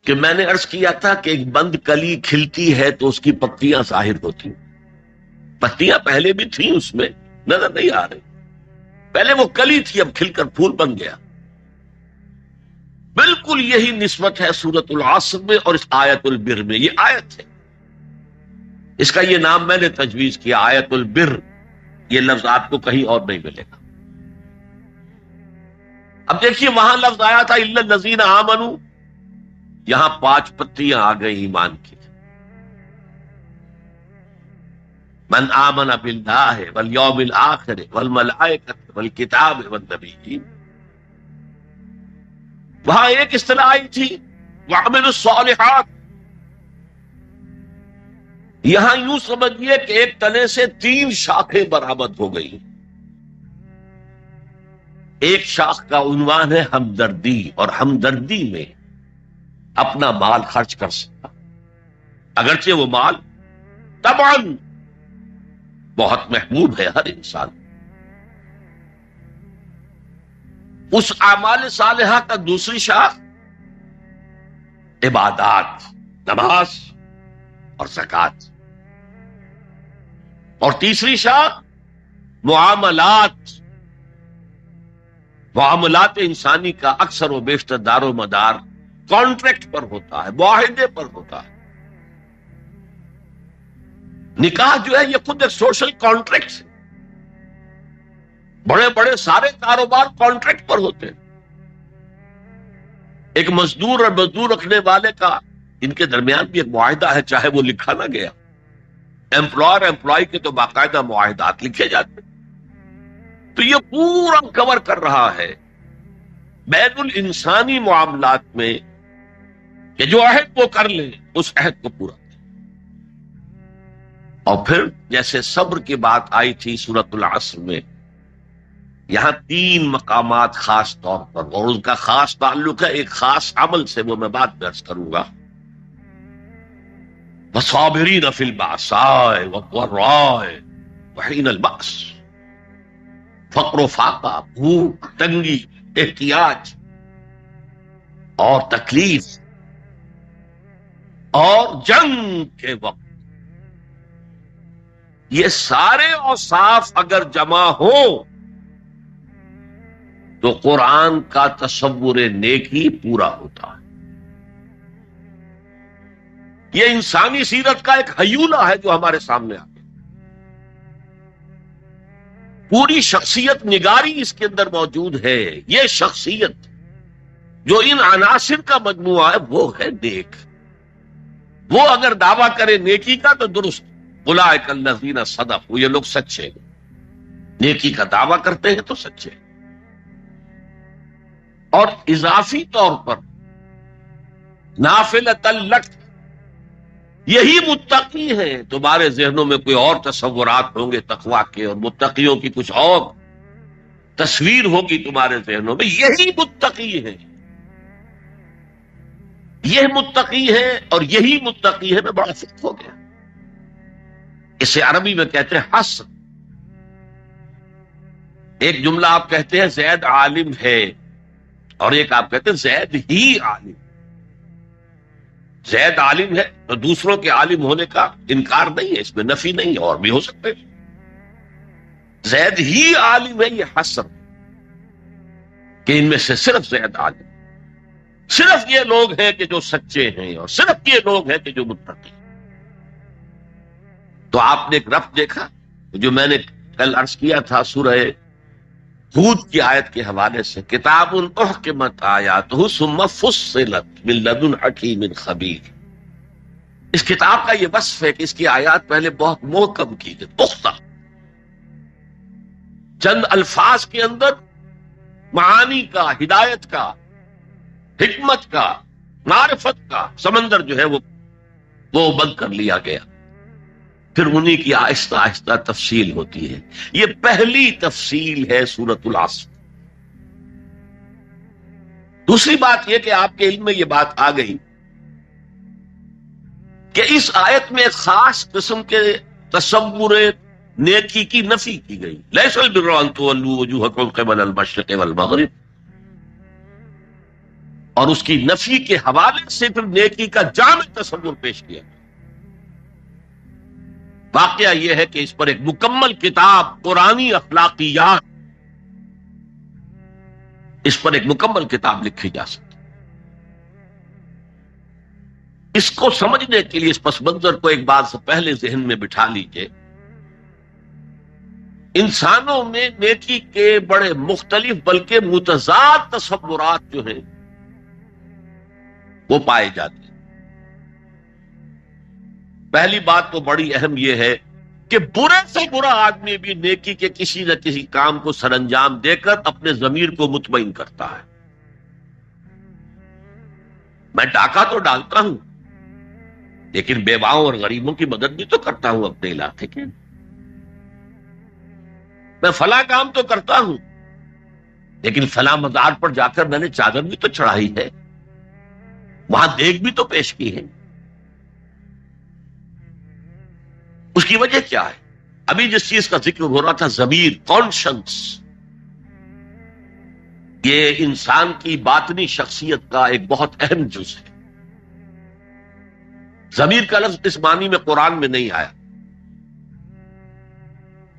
کہ میں نے عرض کیا تھا کہ ایک بند کلی کھلتی ہے تو اس کی پتیاں ظاہر ہوتی ہیں. پتیاں پہلے بھی تھیں اس میں، نظر نہیں آ رہی. پہلے وہ کلی تھی، اب کھل کر پھول بن گیا. بالکل یہی نسبت ہے سورۃ العصر میں اور اس آیت البر میں. یہ آیت ہے، اس کا یہ نام میں نے تجویز کیا آیت البر. یہ لفظ آپ کو کہیں اور نہیں ملے گا. اب دیکھیے وہاں لفظ آیا تھا الا الذین آمنوا، یہاں 5 پتیاں آ گئی ایمان کی. من آمن باللہ والیوم الآخر والملائکۃ والکتاب والنبیین. وہاں ایک اصطلاح آئی تھی وعملوا الصالحات. یہاں یوں سمجھیے کہ ایک تنے سے 3 شاخیں برآمد ہو گئی. ایک شاخ کا عنوان ہے ہمدردی، اور ہمدردی میں اپنا مال خرچ کر سکتا، اگرچہ وہ مال طبعاً بہت محبوب ہے ہر انسان. اس اعمال صالحہ کا دوسری شاخ عبادات، نماز اور زکوٰۃ، اور تیسری شاخ معاملات. معاملات انسانی کا اکثر و بیشتر دار و مدار کانٹریکٹ پر ہوتا ہے، معاہدے پر ہوتا ہے. نکاح جو ہے یہ خود ایک سوشل کانٹریکٹ ہے. بڑے بڑے سارے کاروبار کانٹریکٹ پر ہوتے ہیں. ایک مزدور اور مزدور رکھنے والے کا ان کے درمیان بھی ایک معاہدہ ہے، چاہے وہ لکھا نہ گیا. ایمپلائر امپلائی کے تو باقاعدہ معاہدات لکھے جاتے ہیں. تو یہ پورا کور کر رہا ہے بین الانسانی معاملات میں کہ جو عہد وہ کر لیں اس عہد کو پورا کریں. اور پھر جیسے صبر کی بات آئی تھی سورۃ العصر میں، یہاں 3 مقامات خاص طور پر، اور ان کا خاص تعلق ہے ایک خاص عمل سے، وہ میں بعد میں عرض کروں گا. وَصَابِرِينَ فِي الْبَأْسَاءِ وَالضَّرَّاءِ وَحِينَ الْبَأْسِ. فقر و فاقہ، بھوک، تنگی، احتیاج اور تکلیف اور جنگ کے وقت، یہ سارے اوصاف اگر جمع ہو تو قرآن کا تصور نیکی پورا ہوتا ہے. یہ انسانی سیرت کا ایک ہیولہ ہے جو ہمارے سامنے آ گیا. پوری شخصیت نگاری اس کے اندر موجود ہے. یہ شخصیت جو ان عناصر کا مجموعہ ہے وہ ہے نیک. وہ اگر دعویٰ کرے نیکی کا تو درست، اولئک الذین صدقوا، یہ لوگ سچے ہیں. نیکی کا دعویٰ کرتے ہیں تو سچے ہیں. اور اضافی طور پر نافلۃ لک، یہی متقی ہیں. تمہارے ذہنوں میں کوئی اور تصورات ہوں گے تقویٰ کے، اور متقیوں کی کچھ اور تصویر ہوگی تمہارے ذہنوں میں. یہی متقی ہیں، یہ متقی ہے اور یہی متقی ہے. میں بڑا فکر ہو گیا. اسے عربی میں کہتے ہیں حصر. ایک جملہ آپ کہتے ہیں زید عالم ہے، اور ایک آپ کہتے ہیں زید ہی عالم. زید عالم ہے تو دوسروں کے عالم ہونے کا انکار نہیں ہے، اس میں نفی نہیں ہے، اور بھی ہو سکتے. زید ہی عالم ہے، یہ حصر کہ ان میں سے صرف زید عالم، صرف یہ لوگ ہیں کہ جو سچے ہیں، اور صرف یہ لوگ ہیں کہ جو متقی. تو آپ نے ایک رفع دیکھا جو میں نے کل عرض کیا تھا سورہ ہود کی آیت کے حوالے سے، کتاب احکمت آیاتہ ثم فصلت من لدن حکیم خبیر. اس کتاب کا یہ وصف ہے کہ اس کی آیات پہلے بہت محکم کی گئی، پختہ. چند الفاظ کے اندر معانی کا، ہدایت کا، حکمت کا، معرفت کا سمندر جو ہے وہ بند کر لیا گیا. پھر انہی کی آہستہ آہستہ تفصیل ہوتی ہے. یہ پہلی تفصیل ہے سورۃ العصر. دوسری بات یہ کہ آپ کے علم میں یہ بات آ گئی کہ اس آیت میں ایک خاص قسم کے تصور نیکی کی نفی کی گئی. لیس البر ان تولوا وجوہکم قبل المشرق والمغرب. اور اس کی نفی کے حوالے سے پھر نیکی کا جامع تصور پیش کیا. واقعہ یہ ہے کہ اس پر ایک مکمل کتاب قرآنی اخلاقیات، اس پر ایک مکمل کتاب لکھی جا سکتی. اس کو سمجھنے کے لیے اس پس منظر کو ایک بات سے پہلے ذہن میں بٹھا لیجئے. انسانوں میں نیکی کے بڑے مختلف بلکہ متضاد تصورات جو ہیں وہ پائے جاتے ہیں. پہلی بات تو بڑی اہم یہ ہے کہ برے سے برا آدمی بھی نیکی کے کسی نہ کسی کام کو سر انجام دے کر اپنے ضمیر کو مطمئن کرتا ہے. میں ڈاکہ تو ڈالتا ہوں لیکن بیواؤں اور غریبوں کی مدد بھی تو کرتا ہوں اپنے علاقے کے. میں فلاں کام تو کرتا ہوں لیکن فلاں مزار پر جا کر میں نے چادر بھی تو چڑھائی ہے، وہاں دیگ بھی تو پیش کی ہے. اس کی وجہ کیا ہے؟ ابھی جس چیز کا ذکر ہو رہا تھا ضمیر، کانشنس، یہ انسان کی باطنی شخصیت کا ایک بہت اہم جز ہے. ضمیر کا لفظ اس معنی میں قرآن میں نہیں آیا،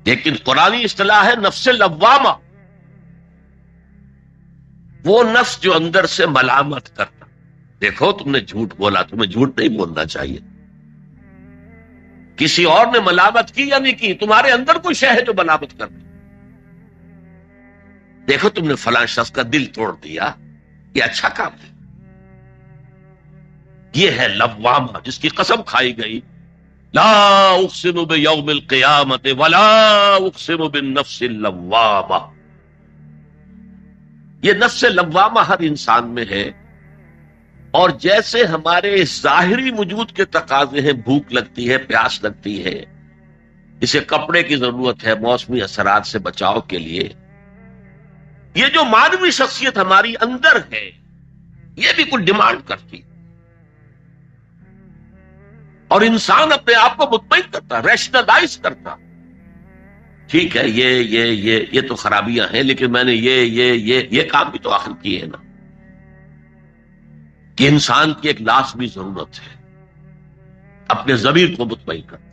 لیکن قرآنی اصطلاح ہے نفس لوامہ، وہ نفس جو اندر سے ملامت کرتا. دیکھو تم نے جھوٹ بولا، تمہیں جھوٹ نہیں بولنا چاہیے. کسی اور نے ملامت کی یا نہیں کی، تمہارے اندر کوئی شے ہے جو ملامت کرتی. دیکھو تم نے فلاں شخص کا دل توڑ دیا، یہ اچھا کام ہے. یہ ہے لوامہ جس کی قسم کھائی گئی، لا اقسم بیوم القیامت ولا اقسم بالنفس اللوامہ. یہ نفس لوامہ ہر انسان میں ہے، اور جیسے ہمارے ظاہری وجود کے تقاضے ہیں، بھوک لگتی ہے، پیاس لگتی ہے، اسے کپڑے کی ضرورت ہے موسمی اثرات سے بچاؤ کے لیے، یہ جو مانوی شخصیت ہماری اندر ہے یہ بھی کچھ ڈیمانڈ کرتی. اور انسان اپنے آپ کو مطمئن کرتا، ریشنلائز کرتا. ٹھیک ہے یہ تو خرابیاں ہیں، لیکن میں نے یہ کام بھی تو آخر کیے ہیں نا. کہ انسان کی ایک لازمی ضرورت ہے اپنے ضمیر کو مطمئن کرنا.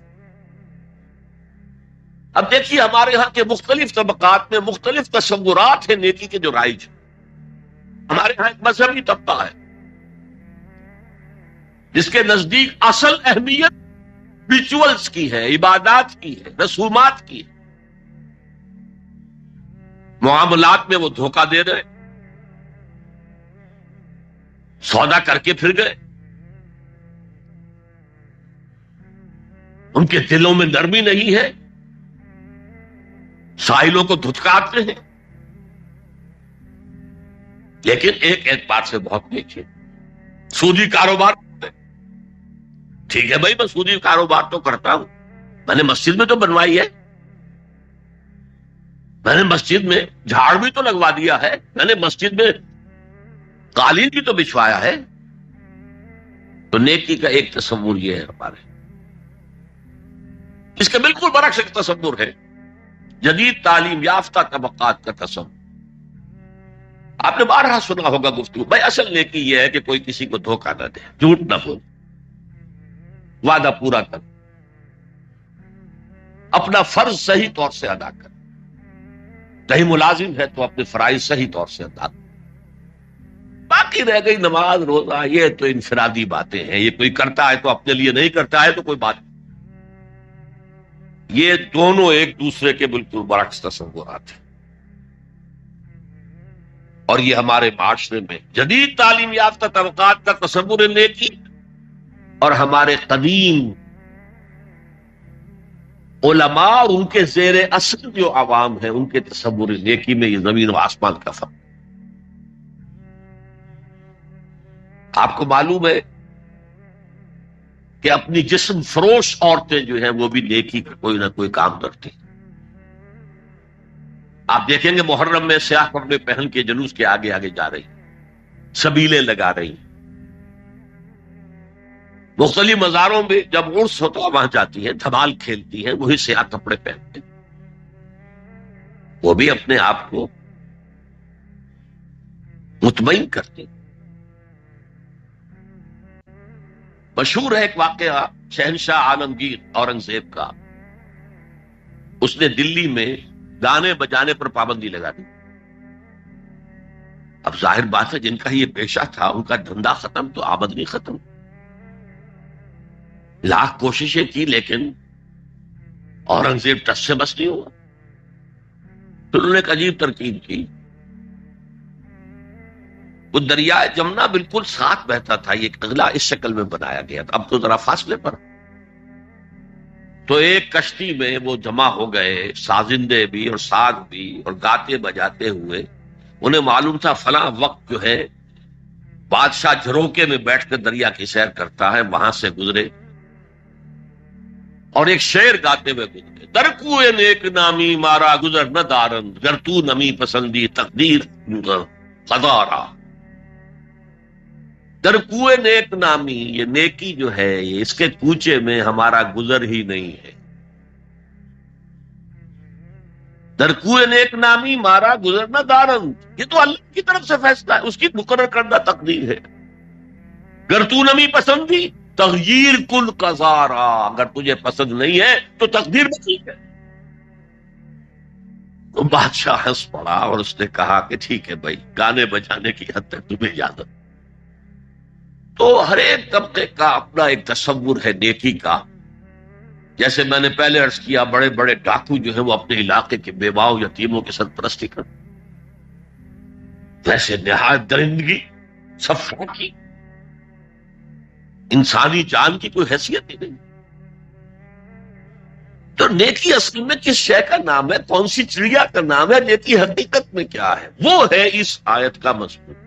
اب دیکھیے ہمارے ہاں کے مختلف طبقات میں مختلف تصورات ہیں نیکی کے جو رائج. ہمارے ہاں ایک مذہبی طبقہ ہے جس کے نزدیک اصل اہمیت ریچولز کی ہے، عبادات کی ہے، رسومات کی ہے. معاملات میں وہ دھوکہ دے رہے، سودا کر کے پھر گئے، ان کے دلوں میں نرمی نہیں ہے، سائلوں کو دھتکارتے ہیں. لیکن ایک بات سے بہت دیکھیے، سودی کاروبار. ٹھیک ہے بھائی، میں سودی کاروبار تو کرتا ہوں، میں نے مسجد میں تو بنوائی ہے، میں نے مسجد میں جھاڑ بھی تو لگوا دیا ہے، میں نے مسجد میں قالین بھی تو بچھوایا ہے. تو نیکی کا ایک تصور یہ ہے ہمارے. اس کے بالکل برعکس ایک تصور ہے جدید تعلیم یافتہ طبقات کا تصور. آپ نے بارہا سنا ہوگا گفتگو، بھائی اصل نیکی یہ ہے کہ کوئی کسی کو دھوکہ نہ دے، جھوٹ نہ بولے، وعدہ پورا کر، اپنا فرض صحیح طور سے ادا کر. کہیں ملازم ہے تو اپنے فرائض صحیح طور سے ادا کر. باقی رہ گئی نماز روزہ، یہ تو انفرادی باتیں ہیں، یہ کوئی کرتا ہے تو اپنے لیے، نہیں کرتا ہے تو کوئی بات. یہ دونوں ایک دوسرے کے بالکل برعکس تصورات ہیں. اور یہ ہمارے معاشرے میں جدید تعلیم یافتہ طبقات کا تصور نیکی اور ہمارے قدیم علماء اور ان کے زیر اثر جو عوام ہیں ان کے تصور نیکی میں یہ زمین و آسمان کا فرق. آپ کو معلوم ہے کہ اپنی جسم فروش عورتیں جو ہیں وہ بھی نیکی کا کوئی نہ کوئی کام کرتی. آپ دیکھیں گے محرم میں سیاہ کپڑے پہن کے جلوس کے آگے آگے جا رہی، سبیلیں لگا رہی. مختلف مزاروں میں جب عرس ہوتا ہے وہاں جاتی ہیں، دھمال کھیلتی ہیں، وہی سیاہ کپڑے پہنتے ہیں. وہ بھی اپنے آپ کو مطمئن کرتے ہیں. مشہور ہے ایک واقعہ شہنشاہ عالمگیر اورنگزیب کا. اس نے دلی میں گانے بجانے پر پابندی لگا دی. اب ظاہر بات ہے جن کا یہ پیشہ تھا ان کا دھندا ختم تو آمدنی ختم. لاکھ کوششیں کی لیکن اورنگزیب ٹس سے بس نہیں ہوا. پھر انہوں نے ایک عجیب ترکیب کی. وہ دریائے جمنا بالکل ساتھ بہتا تھا, یہ قلعہ اس شکل میں بنایا گیا تھا, اب تو ذرا فاصلے پر. تو ایک کشتی میں وہ جمع ہو گئے, سازندے بھی اور ساز بھی, اور گاتے بجاتے ہوئے. انہیں معلوم تھا فلاں وقت جو ہے بادشاہ جھروکے میں بیٹھ کر دریا کی سیر کرتا ہے, وہاں سے گزرے اور ایک شعر گاتے ہوئے گزرے. در کوئے نیک نامی مارا گزر نہ دارند, گر تو نمی پسندی تقدیر قضا. در کوئے نیک نامی, یہ نیکی جو ہے یہ اس کے کوچے میں ہمارا گزر ہی نہیں ہے. در کوئے نیک نامی مارا گزر نہ دارند, یہ تو اللہ کی طرف سے فیصلہ ہے, اس کی مقرر کردہ تقدیر ہے. گر تو نمی پسندی تغییر کل قضارا, اگر تجھے پسند نہیں ہے تو تقدیر میں ٹھیک ہے. تو بادشاہ ہنس پڑا اور اس نے کہا کہ ٹھیک ہے بھائی, گانے بجانے کی حد تک تمہیں اجازت. تو ہر ایک طبقے کا اپنا ایک تصور ہے نیکی کا. جیسے میں نے پہلے عرض کیا, بڑے بڑے ڈاکو جو ہیں وہ اپنے علاقے کے بیواؤں یتیموں کی سرپرستی کرتے, ویسے نہایت درندگی صفوں کی, انسانی جان کی کوئی حیثیت ہی نہیں. تو نیکی اصل میں کس شے کا نام ہے, کون سی چڑیا کا نام ہے, نیکی حقیقت میں کیا ہے, وہ ہے اس آیت کا مضمون.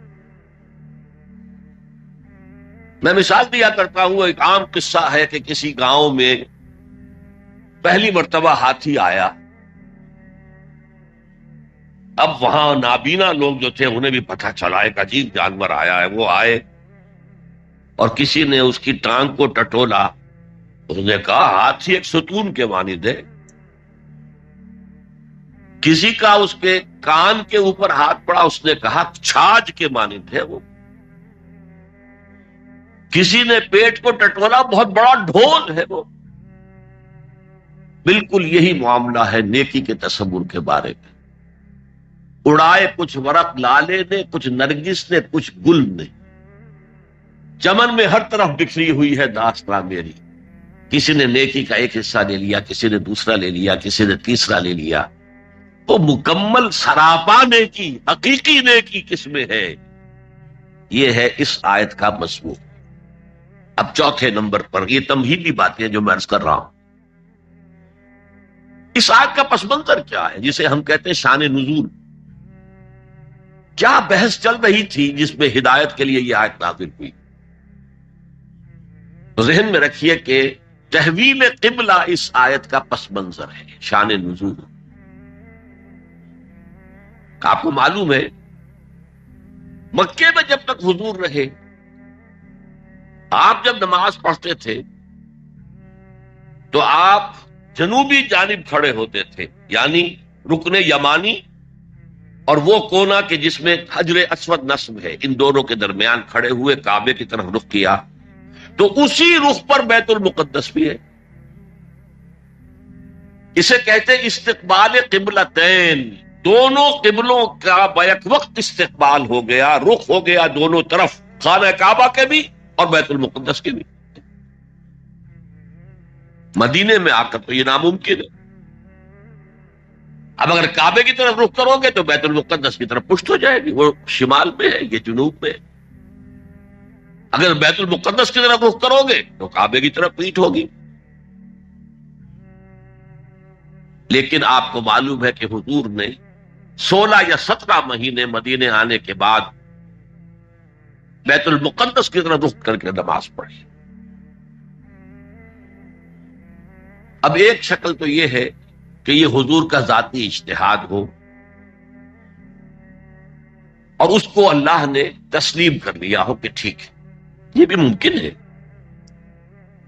میں مثال دیا کرتا ہوں, ایک عام قصہ ہے کہ کسی گاؤں میں پہلی مرتبہ ہاتھی آیا. اب وہاں نابینا لوگ جو تھے انہیں بھی پتہ چلا ایک عجیب جانور آیا ہے. وہ آئے اور کسی نے اس کی ٹانگ کو ٹٹولا. اس نے کہا ہاتھی ایک ستون کے مانند ہے. کسی کا اس کے کان کے اوپر ہاتھ پڑا, اس نے کہا چھاج کے مانند ہے وہ. کسی نے پیٹ کو ٹٹولا, بہت بڑا ڈھول ہے وہ. بالکل یہی معاملہ ہے نیکی کے تصور کے بارے میں. اڑائے کچھ ورق لالے نے, کچھ نرگس نے, کچھ گل نے, چمن میں ہر طرف بکھری ہوئی ہے داستان میری. کسی نے نیکی کا ایک حصہ لے لیا, کسی نے دوسرا لے لیا, کسی نے تیسرا لے لیا. وہ مکمل سراپا نیکی, حقیقی نیکی کس میں ہے, یہ ہے اس آیت کا مضمون. اب چوتھے نمبر پر یہ تمہیدی باتیں جو میں عرض کر رہا ہوں, اس آیت کا پس منظر کیا ہے جسے ہم کہتے ہیں شان نزول. کیا بحث چل رہی تھی جس میں ہدایت کے لیے یہ آیت نازل ہوئی؟ تو ذہن میں رکھیے کہ تحویل قبلہ اس آیت کا پس منظر ہے, شان نزول. آپ کو معلوم ہے مکے میں جب تک حضور رہے, آپ جب نماز پڑھتے تھے تو آپ جنوبی جانب کھڑے ہوتے تھے, یعنی رکن یمانی اور وہ کونا کہ جس میں حجر اسود نصب ہے, ان دونوں کے درمیان کھڑے ہوئے کعبے کی طرف رخ کیا. تو اسی رخ پر بیت المقدس بھی ہے. اسے کہتے استقبال قبلتین, دونوں قبلوں کا بیک وقت استقبال ہو گیا, رخ ہو گیا دونوں طرف, خانہ کعبہ کے بھی اور بیت المقدس کے بھی. مدینے میں آ کر تو یہ ناممکن ہے. اب اگر کعبے کی طرف رخ کرو گے تو بیت المقدس کی طرف پشت ہو جائے گی, وہ شمال میں ہے, یہ جنوب میں ہے. اگر بیت المقدس کی طرف رخ کرو گے تو کعبے کی طرف پیٹھ ہوگی. لیکن آپ کو معلوم ہے کہ حضور نے 16 یا 17 مہینے مدینے آنے کے بعد بیت المقدس کی طرف رخ کر کے نماز پڑھی. اب ایک شکل تو یہ ہے کہ یہ حضور کا ذاتی اجتہاد ہو اور اس کو اللہ نے تسلیم کر لیا ہو کہ ٹھیک ہے, یہ بھی ممکن ہے.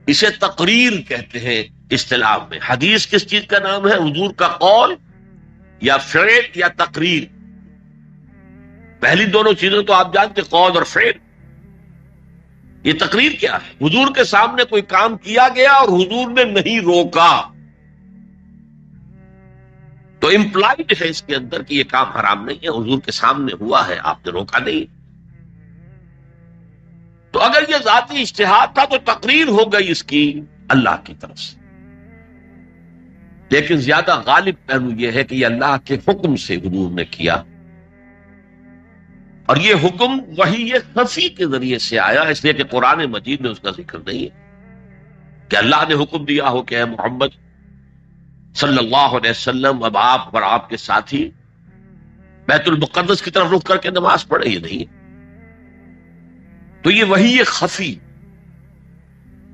اسے تقریر کہتے ہیں اصطلاح میں. حدیث کس چیز کا نام ہے؟ حضور کا قول یا فعل یا تقریر. پہلی دونوں چیزیں تو آپ جانتے, قول اور فعل. یہ تقریر کیا ہے؟ حضور کے سامنے کوئی کام کیا گیا اور حضور نے نہیں روکا، تو امپلائڈ ہے اس کے اندر کہ یہ کام حرام نہیں ہے، حضور کے سامنے ہوا ہے، آپ نے روکا نہیں۔ تو اگر یہ ذاتی اجتہاد تھا تو تقریر ہو گئی اس کی اللہ کی طرف سے، لیکن زیادہ غالب پہلو یہ ہے کہ یہ اللہ کے حکم سے حضور نے کیا، اور یہ حکم وحی خفی کے ذریعے سے آیا، اس لیے کہ قرآن مجید میں اس کا ذکر نہیں ہے کہ اللہ نے حکم دیا ہو کہ اے محمد صلی اللہ علیہ وسلم اب آپ اور آپ کے ساتھی بیت المقدس کی طرف رخ کر کے نماز پڑھے، یہ نہیں ہے۔ تو یہ وحی خفی،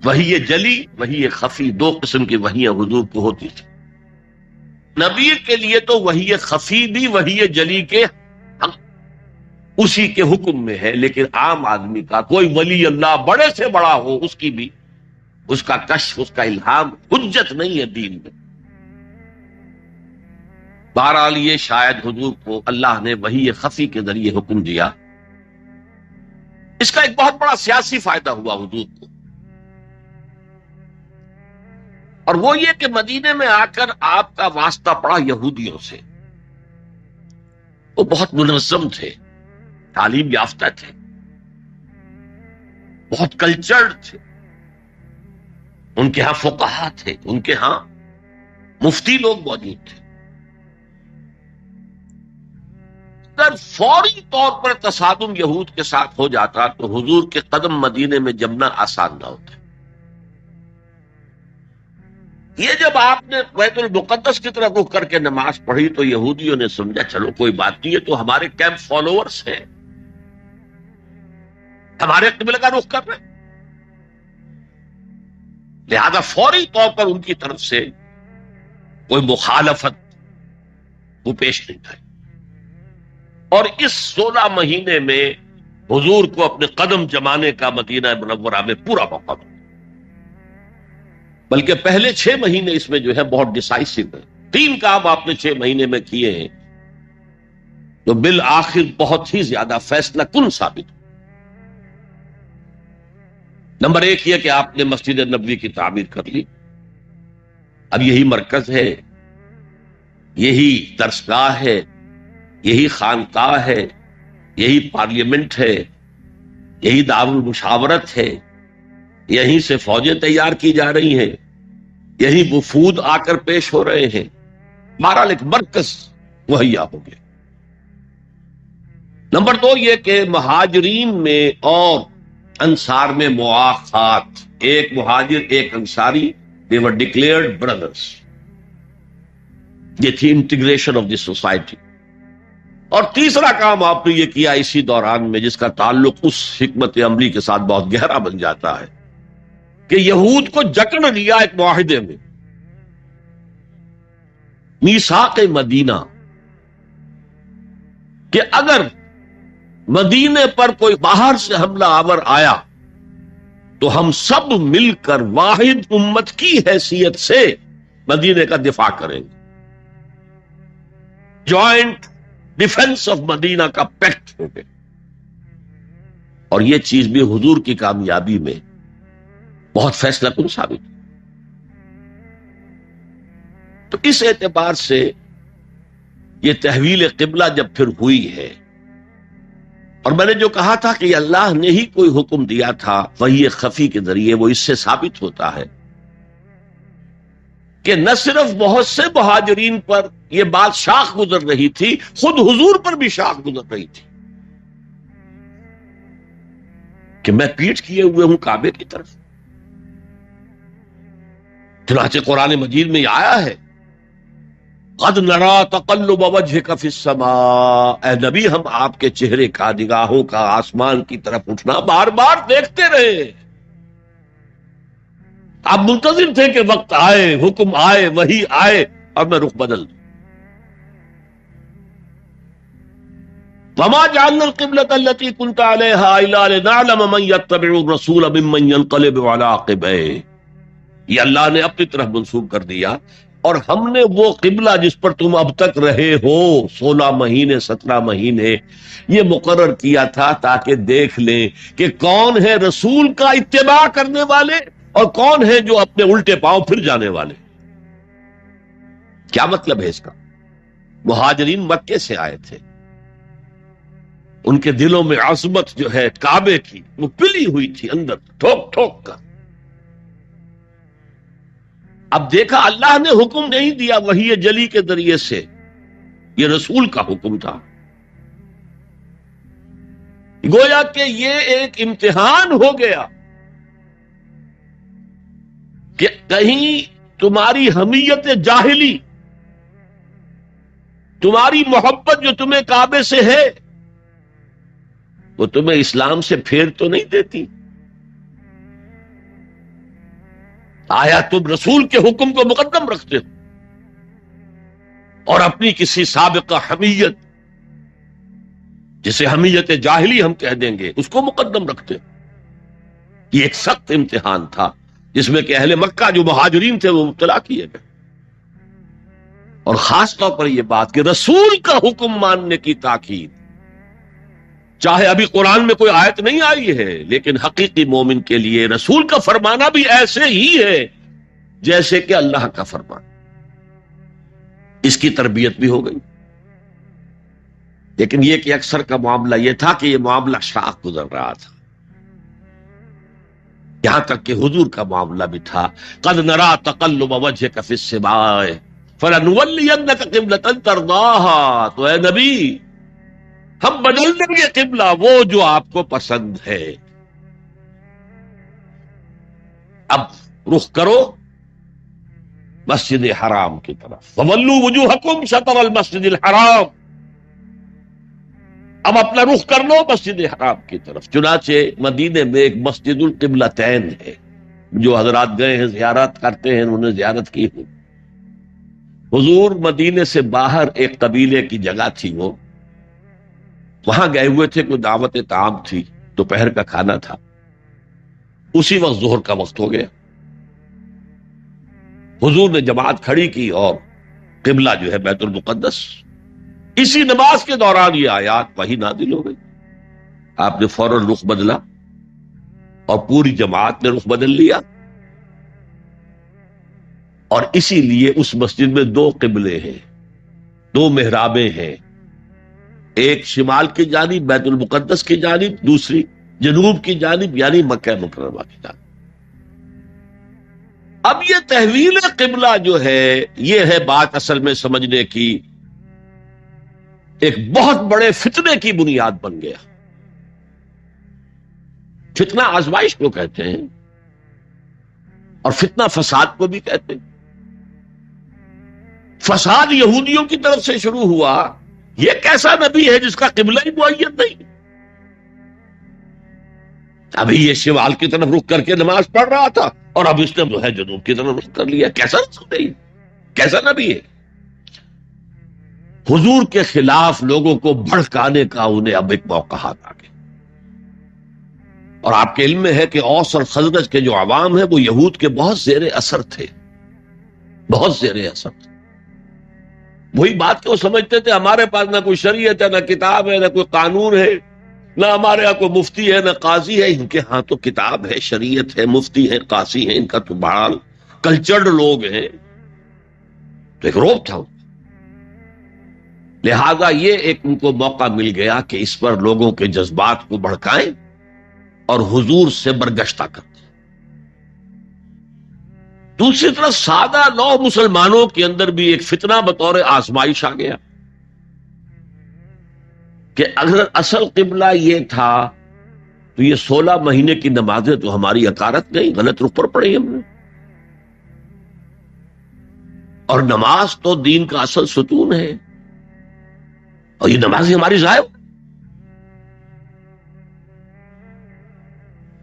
وحی جلی، وحی خفی، دو قسم کی وحیاں حضور کو ہوتی تھی۔ نبی کے لیے تو وحی خفی بھی وحی جلی کے اسی کے حکم میں ہے، لیکن عام آدمی کا کوئی ولی اللہ بڑے سے بڑا ہو، اس کی بھی اس کا کشف، اس کا الہام حجت نہیں ہے دین میں۔ بہرحال یہ شاید حضور کو اللہ نے وحی خفی کے ذریعے حکم دیا، اس کا ایک بہت بڑا سیاسی فائدہ ہوا حضور کو، اور وہ یہ کہ مدینے میں آ کر آپ کا واسطہ پڑا یہودیوں سے۔ وہ بہت منظم تھے، تعلیم یافتہ تھے، بہت کلچرڈ تھے، ان کے ہاں فقہا تھے، ان کے ہاں مفتی لوگ موجود تھے۔ اگر فوری طور پر تصادم یہود کے ساتھ ہو جاتا تو حضور کے قدم مدینے میں جمنا آسان نہ ہوتا۔ یہ جب آپ نے بیت المقدس کی طرف رخ کر کے نماز پڑھی تو یہودیوں نے سمجھا چلو کوئی بات نہیں ہے، تو ہمارے کیمپ فالوورز ہیں، ہمارے قبلہ کا رخ کر رہے، لہذا فوری طور پر ان کی طرف سے کوئی مخالفت وہ پیش نہیں آئی، اور اس 16 مہینے میں حضور کو اپنے قدم جمانے کا مدینہ منورہ میں پورا موقع ملا، بلکہ پہلے 6 مہینے اس میں جو ہے بہت ڈیسائسو ہے۔ 3 کام آپ نے 6 مہینے میں کیے ہیں تو بالآخر بہت ہی زیادہ فیصلہ کن ثابت ہو۔ نمبر 1 یہ کہ آپ نے مسجد نبوی کی تعمیر کر لی، اب یہی مرکز ہے، یہی درسگاہ ہے، یہی خانقاہ ہے، یہی پارلیمنٹ ہے، یہی دارالمشاورت ہے، یہیں سے فوجیں تیار کی جا رہی ہیں، یہی وفود آ کر پیش ہو رہے ہیں، بہرحال ایک مرکز مہیا ہو گیا۔ نمبر 2 یہ کہ مہاجرین میں اور انصار میں مواخات، ایک مہاجر ایک Ansari, they were declared brothers، یہ تھی انٹیگریشن آف دی سوسائٹی۔ اور تیسرا کام آپ نے یہ کیا اسی دوران میں، جس کا تعلق اس حکمت عملی کے ساتھ بہت گہرا بن جاتا ہے، کہ یہود کو جکڑ لیا ایک معاہدے میں، میثاق مدینہ، کہ اگر مدینے پر کوئی باہر سے حملہ آور آیا تو ہم سب مل کر واحد امت کی حیثیت سے مدینے کا دفاع کریں گے۔ جوائنٹ ڈیفنس آف مدینہ کا پیکٹ ہو گیا، اور یہ چیز بھی حضور کی کامیابی میں بہت فیصلہ کن ثابت ہے۔ تو اس اعتبار سے یہ تحویل قبلہ جب پھر ہوئی ہے، اور میں نے جو کہا تھا کہ اللہ نے ہی کوئی حکم دیا تھا وحی خفی کے ذریعے، وہ اس سے ثابت ہوتا ہے کہ نہ صرف بہت سے مہاجرین پر یہ بات شاخ گزر رہی تھی، خود حضور پر بھی شاخ گزر رہی تھی کہ میں پیٹھ کیے ہوئے ہوں کعبے کی طرف۔ چنانچہ قرآن مجید میں یہ آیا ہے قد نرا تقلب وجهك في السماء، اے نبی ہم آپ کے چہرے کا، نگاہوں کا آسمان کی طرف اٹھنا بار بار دیکھتے رہے، آپ منتظر تھے کہ وقت آئے، حکم آئے، وحی آئے اور میں رخ بدل دوں۔ وما جعلنا القبلة التي كنت عليها الا لنعلم من يتبع الرسول ممن ينقلب على عقبيه، یہ اللہ نے اپنی طرف منسوب کر دیا اور ہم نے وہ قبلہ جس پر تم اب تک رہے ہو 16 مہینے 17 مہینے یہ مقرر کیا تھا تاکہ دیکھ لیں کہ کون ہے رسول کا اتباع کرنے والے اور کون ہے جو اپنے الٹے پاؤں پھر جانے والے. کیا مطلب ہے اس کا؟ مہاجرین مکے سے آئے تھے، ان کے دلوں میں عظمت جو ہے کعبے کی وہ پلی ہوئی تھی اندر ٹھوک ٹھوک کر. اب دیکھا اللہ نے حکم نہیں دیا وحی جلی کے ذریعے سے، یہ رسول کا حکم تھا. گویا کہ یہ ایک امتحان ہو گیا کہ کہیں تمہاری حمیت جاہلی، تمہاری محبت جو تمہیں کعبے سے ہے وہ تمہیں اسلام سے پھیر تو نہیں دیتی. آیا تم رسول کے حکم کو مقدم رکھتے ہو اور اپنی کسی سابقہ حمیت، جسے حمیت جاہلی ہم کہہ دیں گے، اس کو مقدم رکھتے ہو. یہ ایک سخت امتحان تھا جس میں کہ اہل مکہ جو مہاجرین تھے وہ مبتلا کیے گئے. اور خاص طور پر یہ بات کہ رسول کا حکم ماننے کی تاکید، چاہے ابھی قرآن میں کوئی آیت نہیں آئی ہے لیکن حقیقی مومن کے لیے رسول کا فرمانا بھی ایسے ہی ہے جیسے کہ اللہ کا فرمان. اس کی تربیت بھی ہو گئی. لیکن یہ کہ اکثر کا معاملہ یہ تھا کہ یہ معاملہ شاق گزر رہا تھا، یہاں تک کہ حضور کا معاملہ بھی تھا. قد نرا تقلب وجهك في السماء فلنولينك قبلة ترضاها. تو اے نبی ہم بدل دیں گے قبلہ وہ جو آپ کو پسند ہے. اب رخ کرو مسجد حرام کی طرف. فولوا وجوہکم شطر المسجد الحرام. اب اپنا رخ کر لو مسجد حرام کی طرف. چنانچہ مدینے میں ایک مسجد القبلتین ہے، جو حضرات گئے ہیں زیارت کرتے ہیں انہوں نے زیارت کی ہوئی. حضور مدینے سے باہر ایک قبیلے کی جگہ تھی، وہ وہاں گئے ہوئے تھے، کوئی دعوت طعام تھی، دوپہر کا کھانا تھا. اسی وقت ظہر کا وقت ہو گیا. حضور نے جماعت کھڑی کی اور قبلہ جو ہے بیت المقدس. اسی نماز کے دوران یہ آیات وحی نازل ہو گئی. آپ نے فوراً رخ بدلا اور پوری جماعت نے رخ بدل لیا. اور اسی لیے اس مسجد میں 2 قبلے ہیں، 2 محرابیں ہیں، ایک شمال کی جانب بیت المقدس کی جانب، دوسری جنوب کی جانب یعنی مکہ مکرمہ کی جانب. اب یہ تحویل قبلہ جو ہے یہ ہے بات اصل میں سمجھنے کی، ایک بہت بڑے فتنے کی بنیاد بن گیا. فتنہ آزمائش کو کہتے ہیں اور فتنہ فساد کو بھی کہتے ہیں. فساد یہودیوں کی طرف سے شروع ہوا. یہ کیسا نبی ہے جس کا قبلہ ہی معین نہیں؟ ابھی یہ شمال کی طرف رخ کر کے نماز پڑھ رہا تھا اور اب اس نے جو ہے جنوب کی طرف رخ کر لیا. کیسا رسول ہے؟ کیسا نبی ہے؟ حضور کے خلاف لوگوں کو بھڑکانے کا انہیں اب ایک موقع ہاتھ آ گیا. اور آپ کے علم میں ہے کہ اوس اور خزرج کے جو عوام ہیں وہ یہود کے بہت زیر اثر تھے، بہت زیر اثر تھے. وہی بات کہ وہ سمجھتے تھے ہمارے پاس نہ کوئی شریعت ہے، نہ کتاب ہے، نہ کوئی قانون ہے، نہ ہمارے ہاں کوئی مفتی ہے، نہ قاضی ہے. ان کے ہاں تو کتاب ہے، شریعت ہے، مفتی ہے، قاضی ہے. ان کا تو بڑا کلچرڈ لوگ ہیں. تو ایک روب تھا. لہذا یہ ایک ان کو موقع مل گیا کہ اس پر لوگوں کے جذبات کو بھڑکائیں اور حضور سے برگشتہ کریں. دوسری طرف سادہ نو مسلمانوں کے اندر بھی ایک فتنہ بطور آزمائش آ گیا کہ اگر اصل قبلہ یہ تھا تو یہ 16 مہینے کی نمازیں تو ہماری اکارت گئی، غلط رخ پر پڑی ہم نے. اور نماز تو دین کا اصل ستون ہے اور یہ نمازیں ہماری ضائع.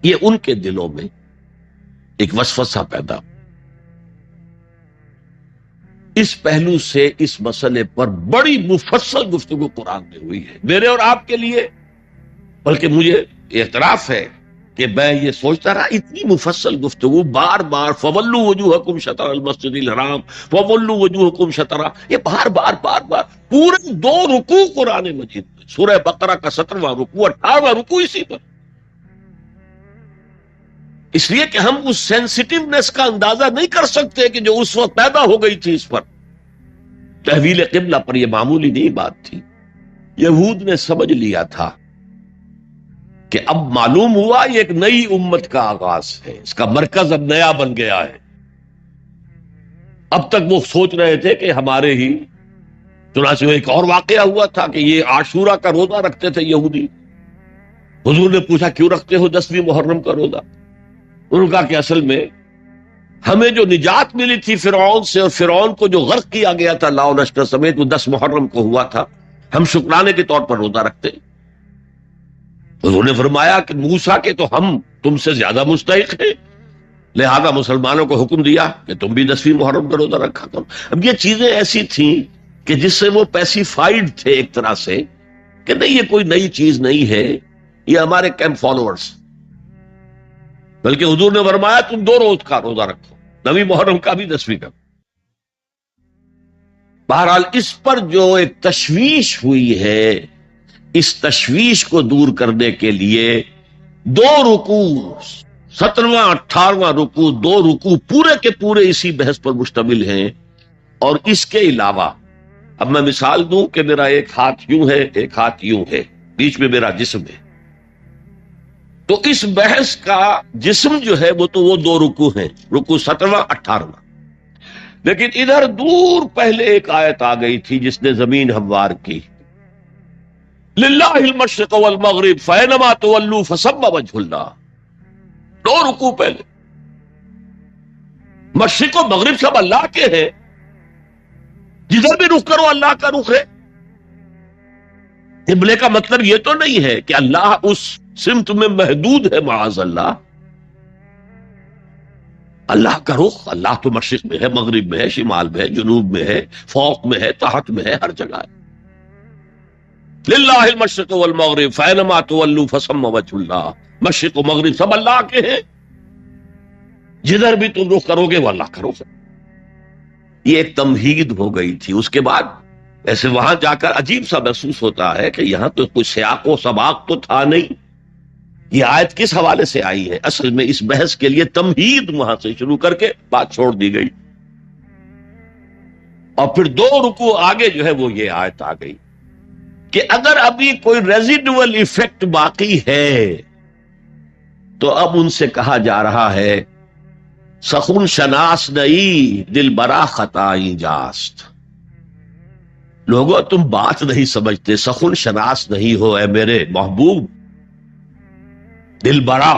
یہ ان کے دلوں میں ایک وسوسہ پیدا. اس پہلو سے اس مسئلے پر بڑی مفصل گفتگو قرآن میں ہوئی ہے میرے اور آپ کے لیے. بلکہ مجھے اعتراف ہے کہ میں یہ سوچتا رہا اتنی مفصل گفتگو بار بار فولوا وجوہکم شطر المسجد الحرام فولوا وجوہکم شطرہ، یہ بار بار بار بار پورے 2 رکوع قرآن مجید میں، سورہ بقرہ کا 17واں رکوع 18واں رکوع اسی پر، اس لیے کہ ہم اس سینسٹیونیس کا اندازہ نہیں کر سکتے کہ جو اس وقت پیدا ہو گئی تھی اس پر۔ تحویل قبلہ پر یہ معمولی نہیں بات تھی، یہود نے سمجھ لیا تھا کہ اب معلوم ہوا یہ ایک نئی امت کا آغاز ہے، اس کا مرکز اب نیا بن گیا ہے۔ اب تک وہ سوچ رہے تھے کہ ہمارے ہی، چنانچہ ایک اور واقعہ ہوا تھا کہ یہ عاشورہ کا روزہ رکھتے تھے یہودی۔ حضور نے پوچھا کیوں رکھتے ہو 10ویں محرم کا روزہ؟ انہوں نے کہا کہ اصل میں ہمیں جو نجات ملی تھی فرعون سے، اور فرعون کو جو غرق کیا گیا تھا لاؤ لشکر سمیت، وہ 10 محرم کو ہوا تھا، ہم شکرانے کے طور پر روزہ رکھتے۔ حضور نے فرمایا کہ موسیٰ کے تو ہم تم سے زیادہ مستحق ہیں، لہذا مسلمانوں کو حکم دیا کہ تم بھی 10ویں محرم کا روزہ رکھا کرو۔ اب یہ چیزیں ایسی تھیں کہ جس سے وہ پیسیفائڈ تھے ایک طرح سے، کہ نہیں یہ کوئی نئی چیز نہیں ہے، یہ ہمارے کیمپ فالوورز، بلکہ حضور نے فرمایا تم 2 روز کا روزہ رکھو، 9ویں محرم کا بھی 10ویں کا۔ بہرحال اس پر جو ایک تشویش ہوئی ہے، اس تشویش کو دور کرنے کے لیے 2 رکوع 17واں 18واں رکوع 2 رکوع پورے کے پورے اسی بحث پر مشتمل ہیں۔ اور اس کے علاوہ اب میں مثال دوں کہ میرا ایک ہاتھ یوں ہے، ایک ہاتھ یوں ہے، بیچ میں میرا جسم ہے، تو اس بحث کا جسم جو ہے وہ تو وہ 2 رکوع ہیں، رکوع 17واں 18واں، لیکن ادھر دور پہلے ایک آیت آ گئی تھی جس نے زمین ہموار کی، للہ المشرق والمغرب فینما تولوا فثم وجہ اللہ۔ 2 رکوع پہلے، مشرق و مغرب سب اللہ کے ہیں، جدھر بھی رخ کرو اللہ کا رخ ہے۔ قبلے کا مطلب یہ تو نہیں ہے کہ اللہ اس سمت میں محدود ہے، معاذ اللہ، اللہ کا رخ، اللہ تو مشرق میں ہے، مغرب میں ہے، شمال میں ہے، جنوب میں ہے، فوق میں ہے، تحت میں ہے، ہر جگہ ہے۔ للہ المشرق والمغرب فینما تولوا فثم وجہ اللہ، مشرق و مغرب سب اللہ کے ہیں، جدھر بھی تم رخ کرو گے وہ اللہ کا رخ ہے۔ یہ ایک تمہید ہو گئی تھی۔ اس کے بعد ایسے وہاں جا کر عجیب سا محسوس ہوتا ہے کہ یہاں تو کوئی سیاق و سباق تو تھا نہیں، یہ آیت کس حوالے سے آئی ہے؟ اصل میں اس بحث کے لیے تمہید وہاں سے شروع کر کے بات چھوڑ دی گئی، اور پھر 2 رکوع آگے جو ہے وہ یہ آیت آ گئی کہ اگر ابھی کوئی ریزیڈول ایفیکٹ باقی ہے تو اب ان سے کہا جا رہا ہے سخن شناس نئی دل برا خطائی جاست۔ لوگوں تم بات نہیں سمجھتے، سخن شناس نہیں ہو اے میرے محبوب، دل برا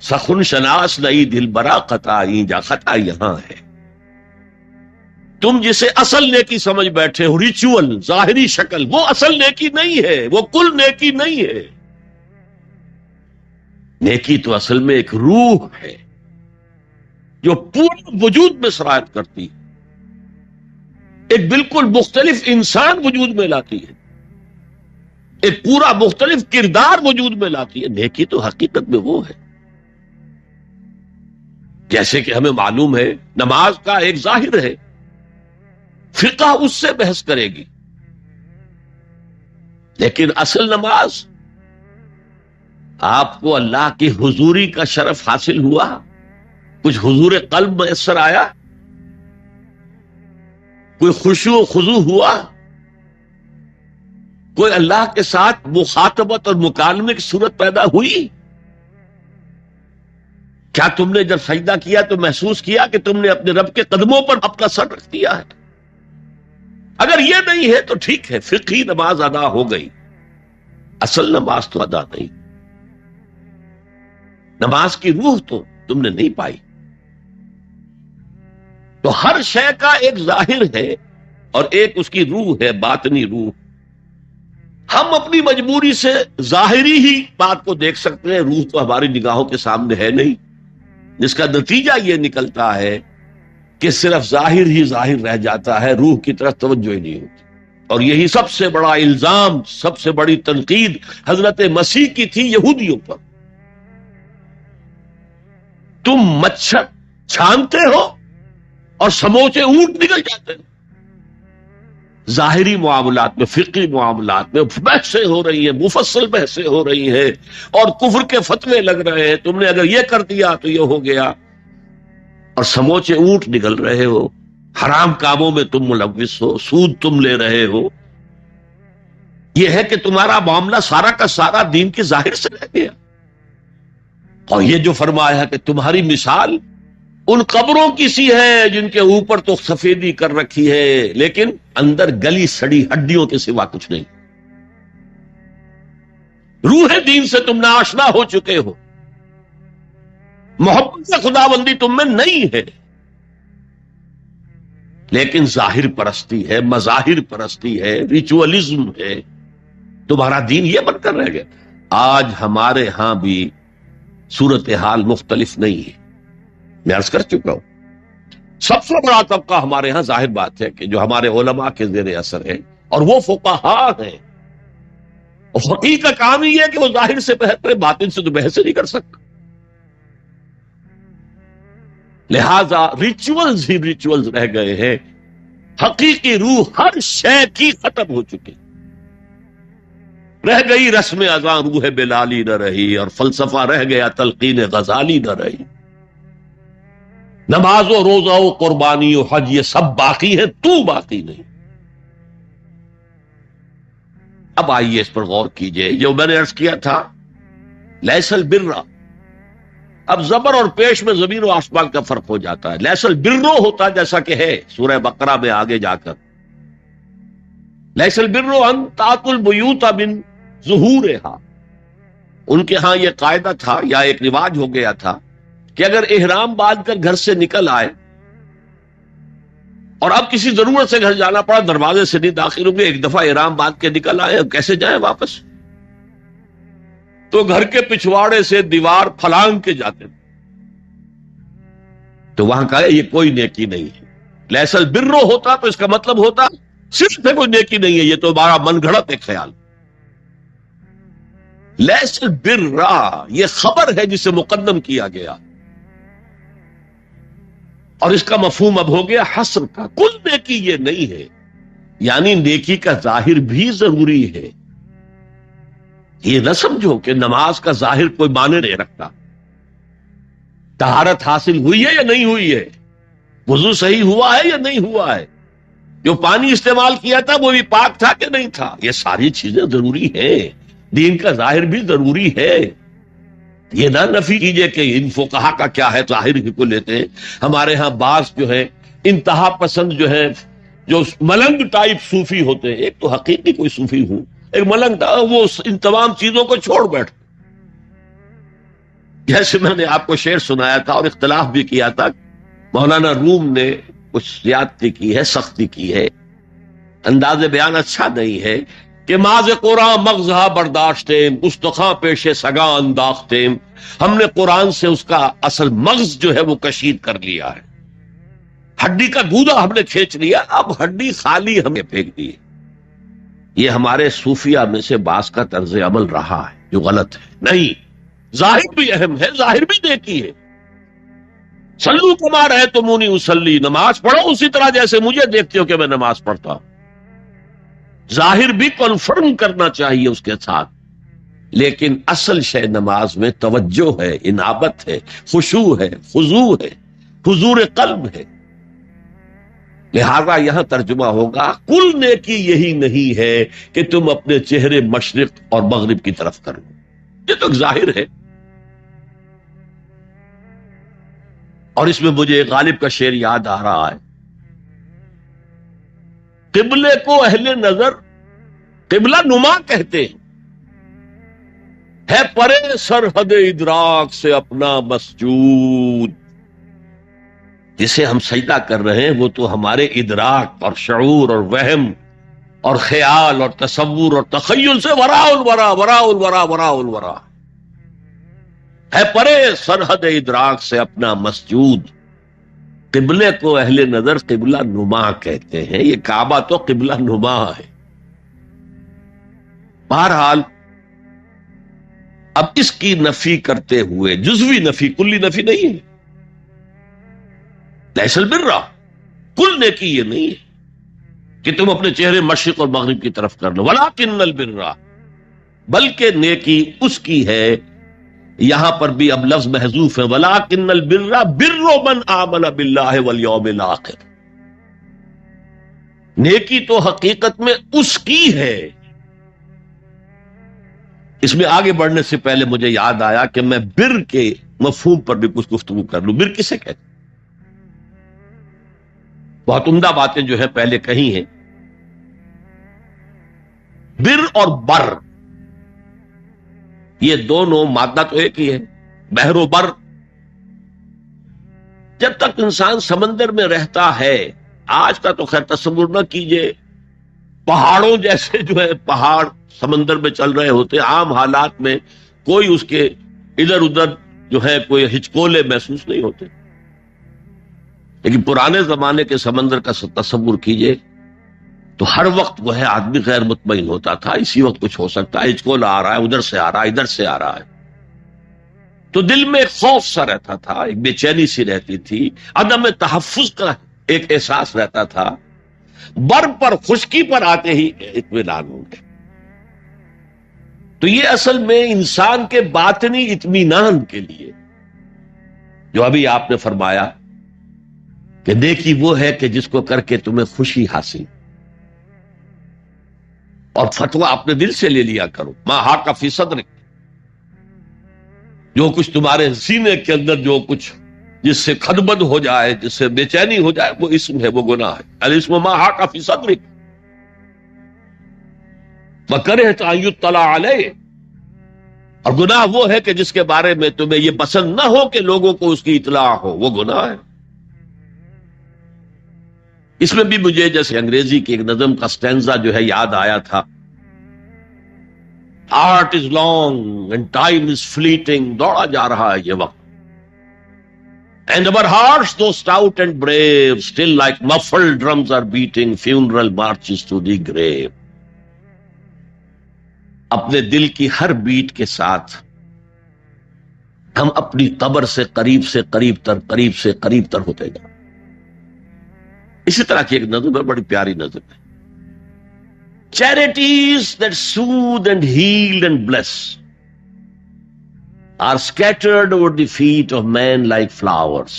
سخن شناس نئی دل برا خطائی جا، خطا یہاں ہے، تم جسے اصل نیکی سمجھ بیٹھے ہو، ریچول ظاہری شکل، وہ اصل نیکی نہیں ہے، وہ کل نیکی نہیں ہے۔ نیکی تو اصل میں ایک روح ہے جو پورے وجود میں سرایت کرتی ہے، ایک بالکل مختلف انسان وجود میں لاتی ہے، ایک پورا مختلف کردار وجود میں لاتی ہے۔ نیکی تو حقیقت میں وہ ہے، جیسے کہ ہمیں معلوم ہے نماز کا ایک ظاہر ہے، فقہ اس سے بحث کرے گی، لیکن اصل نماز آپ کو اللہ کی حضوری کا شرف حاصل ہوا، کچھ حضور قلب میسر آیا، کوئی خشوع و خضوع ہوا، کوئی اللہ کے ساتھ مخاطبت اور مکالمے کی صورت پیدا ہوئی؟ کیا تم نے جب سجدہ کیا تو محسوس کیا کہ تم نے اپنے رب کے قدموں پر اپنا سر رکھ دیا ہے؟ اگر یہ نہیں ہے تو ٹھیک ہے، فقہی نماز ادا ہو گئی، اصل نماز تو ادا نہیں، نماز کی روح تو تم نے نہیں پائی۔ تو ہر شے کا ایک ظاہر ہے اور ایک اس کی روح ہے، باطنی روح۔ ہم اپنی مجبوری سے ظاہری ہی بات کو دیکھ سکتے ہیں، روح تو ہماری نگاہوں کے سامنے ہے نہیں، جس کا نتیجہ یہ نکلتا ہے کہ صرف ظاہر ہی ظاہر رہ جاتا ہے، روح کی طرف توجہ ہی نہیں ہوتی۔ اور یہی سب سے بڑا الزام، سب سے بڑی تنقید حضرت مسیح کی تھی یہودیوں پر، تم مچھر چھانتے ہو اور سموچے اونٹ نکل جاتے ہیں. ظاہری معاملات میں، فقہی معاملات میں بحثیں ہو رہی ہیں، مفصل بحثیں ہو رہی ہیں، اور کفر کے فتوے لگ رہے ہیں. تم نے اگر یہ کر دیا تو یہ ہو گیا، اور سموچے اونٹ نکل رہے ہو. حرام کاموں میں تم ملوث ہو، سود تم لے رہے ہو. یہ ہے کہ تمہارا معاملہ سارا کا سارا دین کے ظاہر سے رہ گیا. اور یہ جو فرمایا کہ تمہاری مثال ان قبروں کی سی ہے جن کے اوپر تو سفیدی کر رکھی ہے لیکن اندر گلی سڑی ہڈیوں کے سوا کچھ نہیں. روح دین سے تم ناآشنا ہو چکے ہو، محبت خدا بندی تم میں نہیں ہے، لیکن ظاہر پرستی ہے، مظاہر پرستی ہے، ریچولزم ہے. تمہارا دین یہ بن کر رہ گیا. آج ہمارے ہاں بھی صورتحال مختلف نہیں ہے. میں عرض کر چکا ہوں، سب سے بڑا طبقہ ہمارے ہاں ظاہر بات ہے کہ جو ہمارے علماء کے زیر اثر ہے، اور وہ فقہاء ہیں. اور فقیہ کا کام ہی ہے کہ وہ ظاہر سے بحث کرے، باطن سے تو بحث نہیں کر سکتا. لہذا ریچولز ہی ریچولز رہ گئے ہیں. حقیقی روح ہر شے کی ختم ہو چکی. رہ گئی رسم اذاں روح بلالی نہ رہی، اور فلسفہ رہ گیا تلقین غزالی نہ رہی. نماز و روزہ و قربانی و حج یہ سب باقی ہے، تو باقی نہیں. اب آئیے اس پر غور کیجئے. جو میں نے عرض کیا تھا لیس البر، اب زبر اور پیش میں زمین و آسمان کا فرق ہو جاتا ہے. لیس البر ہوتا جیسا کہ ہے سورہ بقرہ میں آگے جا کر، لیس البر ان تاتوا البیوت من ظہورها. ان کے ہاں یہ قاعدہ تھا یا ایک رواج ہو گیا تھا کہ اگر احرام باندھ کر گھر سے نکل آئے اور اب کسی ضرورت سے گھر جانا پڑا، دروازے سے نہیں داخل ہوں گے، ایک دفعہ احرام باندھ کے نکل آئے، اب کیسے جائیں واپس؟ تو گھر کے پچھواڑے سے دیوار پھلانگ کے جاتے ہیں. تو وہاں کہا یہ کوئی نیکی نہیں ہے. لیس البر ہوتا تو اس کا مطلب ہوتا صرف سے کوئی نیکی نہیں ہے، یہ تو ہمارا من گھڑت ایک خیال. لیس البر یہ خبر ہے جسے مقدم کیا گیا، اور اس کا مفہوم اب ہو گیا حصر کا. کل نیکی یہ نہیں ہے، یعنی نیکی کا ظاہر بھی ضروری ہے. یہ نہ سمجھو کہ نماز کا ظاہر کوئی معنی نہیں رکھتا. طہارت حاصل ہوئی ہے یا نہیں ہوئی ہے، وضو صحیح ہوا ہے یا نہیں ہوا ہے، جو پانی استعمال کیا تھا وہ بھی پاک تھا کہ نہیں تھا، یہ ساری چیزیں ضروری ہیں. دین کا ظاہر بھی ضروری ہے. یہ نہ نفی کیجئے کہ ان فقہا کا کیا ہے، ظاہر ہی کو لیتے ہیں. ہمارے ہاں بعض جو ہے انتہا پسند جو ہے، جو ملنگ ٹائپ صوفی ہوتے ہیں، ایک تو حقیقی کوئی صوفی ہوں، ایک ملنگ تھا، وہ ان تمام چیزوں کو چھوڑ بیٹھ. جیسے میں نے آپ کو شعر سنایا تھا اور اختلاف بھی کیا تھا، مولانا روم نے کچھ زیادتی کی ہے، سختی کی ہے، انداز بیان اچھا نہیں ہے کہ ماز قرآن مغزہ برداشتیں استخاں پیش سگاں انداختیں. ہم نے قرآن سے اس کا اصل مغز جو ہے وہ کشید کر لیا ہے، ہڈی کا گودا ہم نے کھینچ لیا، اب ہڈی خالی ہمیں پھینک دی. یہ ہمارے صوفیہ میں سے بعض کا طرز عمل رہا ہے جو غلط ہے. نہیں، ظاہر بھی اہم ہے، ظاہر بھی نیکی ہے. صلو کما رأیتمونی اصلی، نماز پڑھو اسی طرح جیسے مجھے دیکھتے ہو کہ میں نماز پڑھتا ہوں. ظاہر بھی کنفرم کرنا چاہیے اس کے ساتھ، لیکن اصل شے نماز میں توجہ ہے، انابت ہے، خشوع ہے، خضوع ہے، حضور قلب ہے. لہذا یہاں ترجمہ ہوگا کل نیکی یہی نہیں ہے کہ تم اپنے چہرے مشرق اور مغرب کی طرف کرو. یہ تو ظاہر ہے. اور اس میں مجھے غالب کا شعر یاد آ رہا ہے، قبلے کو اہل نظر قبلہ نما کہتے ہیں، ہے پرے سرحد ادراک سے اپنا مسجود. جسے ہم سجدہ کر رہے ہیں وہ تو ہمارے ادراک اور شعور اور وہم اور خیال اور تصور اور تخیل سے وراء الورا وراء الورا وراء الورا ہے، پرے سرحد ادراک سے اپنا مسجود. قبلے کو اہل نظر قبلہ نما کہتے ہیں. یہ کعبہ تو قبلہ نما ہے. بہرحال اب اس کی نفی کرتے ہوئے، جزوی نفی، کلی نفی نہیں ہے، لیس البر، کل نیکی یہ نہیں ہے کہ تم اپنے چہرے مشرق اور مغرب کی طرف کر لو، ولکن البر، بلکہ نیکی اس کی ہے، یہاں پر بھی اب لفظ محذوف ہے، ولکن البر بر من آمن باللہ والیوم الآخر، نیکی تو حقیقت میں اس کی ہے۔ اس میں آگے بڑھنے سے پہلے مجھے یاد آیا کہ میں بر کے مفہوم پر بھی کچھ گفتگو کر لوں۔ بر کسے کہتے؟ بہت عمدہ باتیں جو ہے پہلے کہی ہیں۔ بر اور بر یہ دونوں مادہ تو ایک ہی ہے، بحر و بر۔ جب تک انسان سمندر میں رہتا ہے، آج کا تو خیر تصور نہ کیجئے، پہاڑوں جیسے جو ہے پہاڑ سمندر میں چل رہے ہوتے، عام حالات میں کوئی اس کے ادھر ادھر جو ہے کوئی ہچکولے محسوس نہیں ہوتے، لیکن پرانے زمانے کے سمندر کا تصور کیجئے تو ہر وقت وہ ہے آدمی غیر مطمئن ہوتا تھا، اسی وقت کچھ ہو سکتا ہے، ہچکولا آ رہا ہے، ادھر سے آ رہا ہے، ادھر سے آ رہا ہے، تو دل میں ایک خوف سا رہتا تھا، ایک بے چینی سی رہتی تھی، عدم تحفظ کا ایک احساس رہتا تھا۔ بر پر، خشکی پر آتے ہی اطمینان ہوں گے۔ تو یہ اصل میں انسان کے باطنی اطمینان کے لیے، جو ابھی آپ نے فرمایا کہ نیکی وہ ہے کہ جس کو کر کے تمہیں خوشی حاصل، اور فتویٰ اپنے دل سے لے لیا کرو، ما حاک فی صدرک، جو کچھ تمہارے سینے کے اندر جو کچھ جس سے خدبد ہو جائے، جس سے بے چینی ہو جائے، وہ اسم ہے، وہ گناہ ہے۔ الاسم ما حاک فی صدرک وکرہت ان یطلع علیہ، اور گناہ وہ ہے کہ جس کے بارے میں تمہیں یہ پسند نہ ہو کہ لوگوں کو اس کی اطلاع ہو، وہ گناہ ہے۔ اس میں بھی مجھے جیسے انگریزی کی ایک نظم کا سٹینزا جو ہے یاد آیا تھا، art is long and time is fleeting, دوڑا جا رہا ہے یہ وقت، and our hearts though stout and brave still like muffled drums are beating funeral marches to the grave۔ اپنے دل کی ہر بیٹ کے ساتھ ہم اپنی قبر سے قریب سے قریب تر ہوتے جا۔ اسی طرح کی ایک نظم ہے، بڑی پیاری نظم ہے، charities that soothe and heal and bless are scattered over the feet of men like flowers۔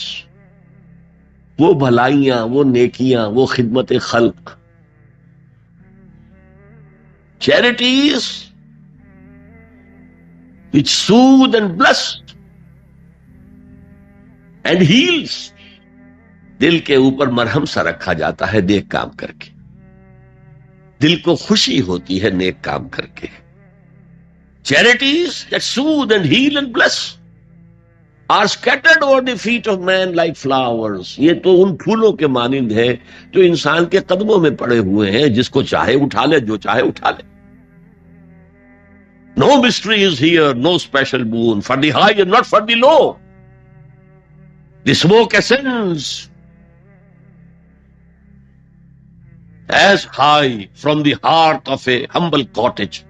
وہ بھلائیاں، وہ نیکیاں، وہ خدمت خلق، charities which soothe and bless and heals، دل کے اوپر مرہم سا رکھا جاتا ہے نیک کام کر کے، دل کو خوشی ہوتی ہے نیک کام کر کے۔ Charities that soothe and heal and bless are scattered over the feet of man like flowers۔ یہ تو ان پھولوں کے مانند ہے جو انسان کے قدموں میں پڑے ہوئے ہیں، جس کو چاہے اٹھا لے، جو چاہے اٹھا لے۔ No mystery is here, no special boon for the high and not for the low۔ The smoke ascends as high from the hearth of a humble cottage